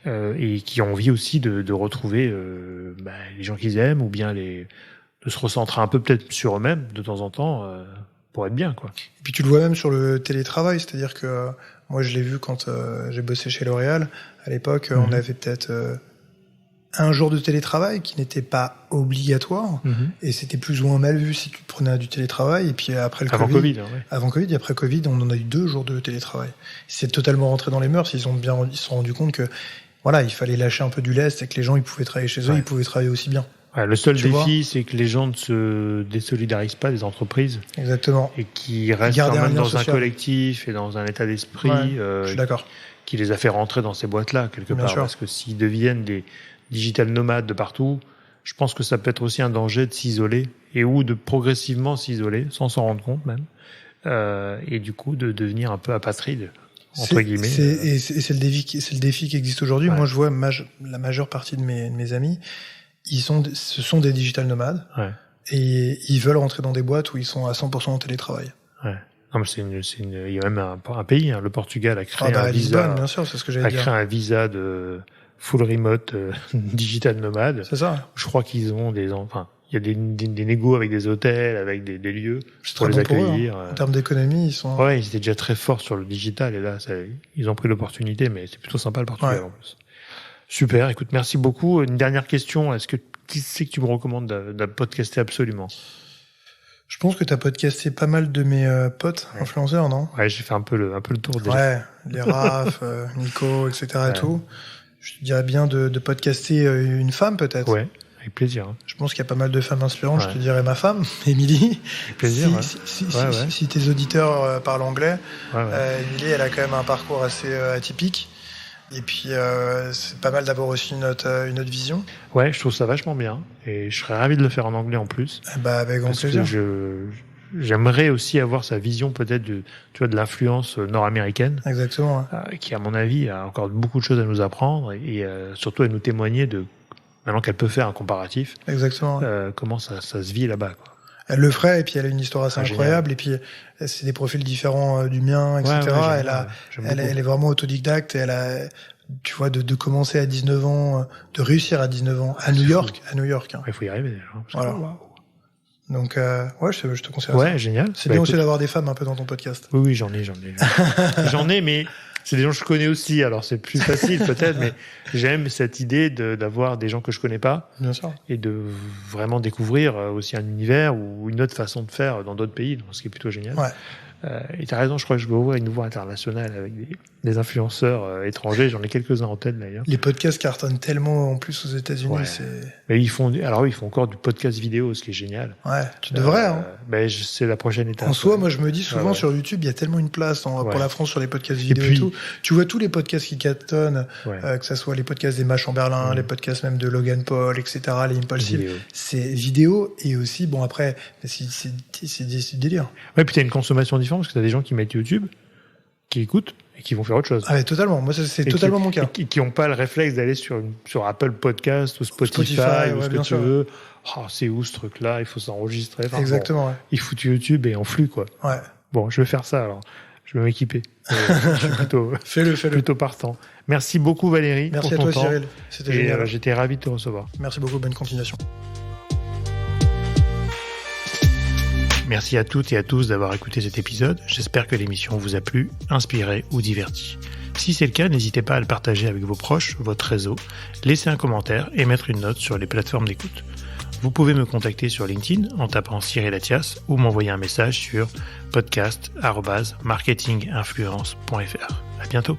hein, et qui ont envie aussi de retrouver les gens qu'ils aiment ou bien de se recentrer un peu peut-être sur eux-mêmes de temps en temps pour être bien quoi. Et puis tu le vois même sur le télétravail, c'est-à-dire que moi je l'ai vu quand j'ai bossé chez L'Oréal à l'époque on avait peut-être un jour de télétravail qui n'était pas obligatoire et c'était plus ou moins mal vu si tu prenais du télétravail et puis après le Covid, avant Covid et après Covid on en a eu 2 jours de télétravail. C'est totalement rentré dans les mœurs, ils se sont rendus compte que voilà, il fallait lâcher un peu du lest et que les gens ils pouvaient travailler chez eux, ils pouvaient travailler aussi bien. Ouais, le seul défi c'est que les gens ne se désolidarisent pas des entreprises. Exactement. Et qui restent quand même dans un collectif et dans un état d'esprit je suis d'accord. Qui les a fait rentrer dans ces boîtes-là quelque part parce que s'ils deviennent des digital nomades de partout, je pense que ça peut être aussi un danger de s'isoler ou de progressivement s'isoler sans s'en rendre compte même et du coup de devenir un peu apatride entre guillemets. C'est le défi qui existe aujourd'hui. Moi je vois la majeure partie de mes amis, ce sont des digital nomades et ils veulent rentrer dans des boîtes où ils sont à 100% en télétravail. Ouais. Non, mais il y a même un pays, le Portugal a créé un visa. Lisbonne, bien sûr, c'est ce que j'allais dire. A créé un visa de full remote digital nomade. C'est ça. Je crois qu'ils ont il y a des négos avec des hôtels, avec des lieux pour les accueillir. Pour eux, hein. En termes d'économie, ils sont. Ouais, ils étaient déjà très forts sur le digital et là, ils ont pris l'opportunité, mais c'est plutôt sympa le Portugal en plus. Super. Écoute, merci beaucoup. Une dernière question. Qui c'est que tu me recommandes de podcaster absolument? Je pense que tu as podcasté pas mal de mes potes influenceurs, non? Ouais, j'ai fait un peu le tour déjà. Ouais, les Raph, Nico, etc. et tout. Je te dirais bien de podcaster une femme peut-être. Ouais, avec plaisir. Je pense qu'il y a pas mal de femmes inspirantes. Je te dirais ma femme, Émilie. Avec plaisir. Si tes auditeurs parlent anglais, Émilie, elle a quand même un parcours assez atypique. Et puis, c'est pas mal d'avoir aussi une autre vision. Ouais, je trouve ça vachement bien. Et je serais ravi de le faire en anglais en plus. Avec grand plaisir. Parce que j'aimerais aussi avoir sa vision peut-être de l'influence nord-américaine. Exactement. Qui, à mon avis, a encore beaucoup de choses à nous apprendre et surtout à nous témoigner de, maintenant qu'elle peut faire un comparatif, exactement. Comment ça se vit là-bas, quoi. Elle le ferait, et puis elle a une histoire assez incroyable, et puis c'est des profils différents du mien, etc. Elle est vraiment autodidacte, et elle a, tu vois, de commencer à 19 ans, de réussir à 19 ans, à New York. Il faut y arriver déjà. Voilà. Donc, je te conseille ça. Ouais, génial. C'est bien aussi d'avoir des femmes un peu dans ton podcast. Oui, j'en ai. J'en ai, mais c'est des gens que je connais aussi, alors c'est plus facile peut-être, mais j'aime cette idée d'avoir des gens que je connais pas. Bien sûr. Et de vraiment découvrir aussi un univers ou une autre façon de faire dans d'autres pays, ce qui est plutôt génial. Ouais. Et t'as raison, je crois que je vais ouvrir une voie internationale avec des influenceurs étrangers. J'en ai quelques-uns en tête d'ailleurs. Les podcasts cartonnent tellement en plus aux États-Unis. Ouais. Mais ils font encore du podcast vidéo, ce qui est génial. Ouais, tu devrais. C'est la prochaine étape. En soi, moi je me dis souvent sur YouTube, il y a tellement une place pour la France sur les podcasts vidéo et tout. Tu vois tous les podcasts qui cartonnent, que ça soit les podcasts d'Emma Chamberlain, les podcasts même de Logan Paul, etc., les Impulsive. C'est vidéo et aussi, bon après, c'est délire. Ouais, puis t'as une consommation différente parce que t'as des gens qui mettent YouTube, qui écoutent et qui vont faire autre chose. Ah, mais totalement. Moi, c'est totalement mon cas. Et qui n'ont pas le réflexe d'aller sur Apple Podcast ou Spotify ou ce que tu veux. Oh, c'est où ce truc-là? Il faut s'enregistrer. Enfin, exactement, il faut YouTube et en flux, quoi. Ouais. Bon, je vais faire ça, alors. Je vais m'équiper. Je suis plutôt partant. Merci beaucoup, Valérie. Merci à toi, Cyril. C'était génial. J'étais ravi de te recevoir. Merci beaucoup. Bonne continuation. Merci à toutes et à tous d'avoir écouté cet épisode. J'espère que l'émission vous a plu, inspiré ou diverti. Si c'est le cas, n'hésitez pas à le partager avec vos proches, votre réseau, laisser un commentaire et mettre une note sur les plateformes d'écoute. Vous pouvez me contacter sur LinkedIn en tapant Cyril Athias ou m'envoyer un message sur podcast@marketinginfluence.fr. À bientôt.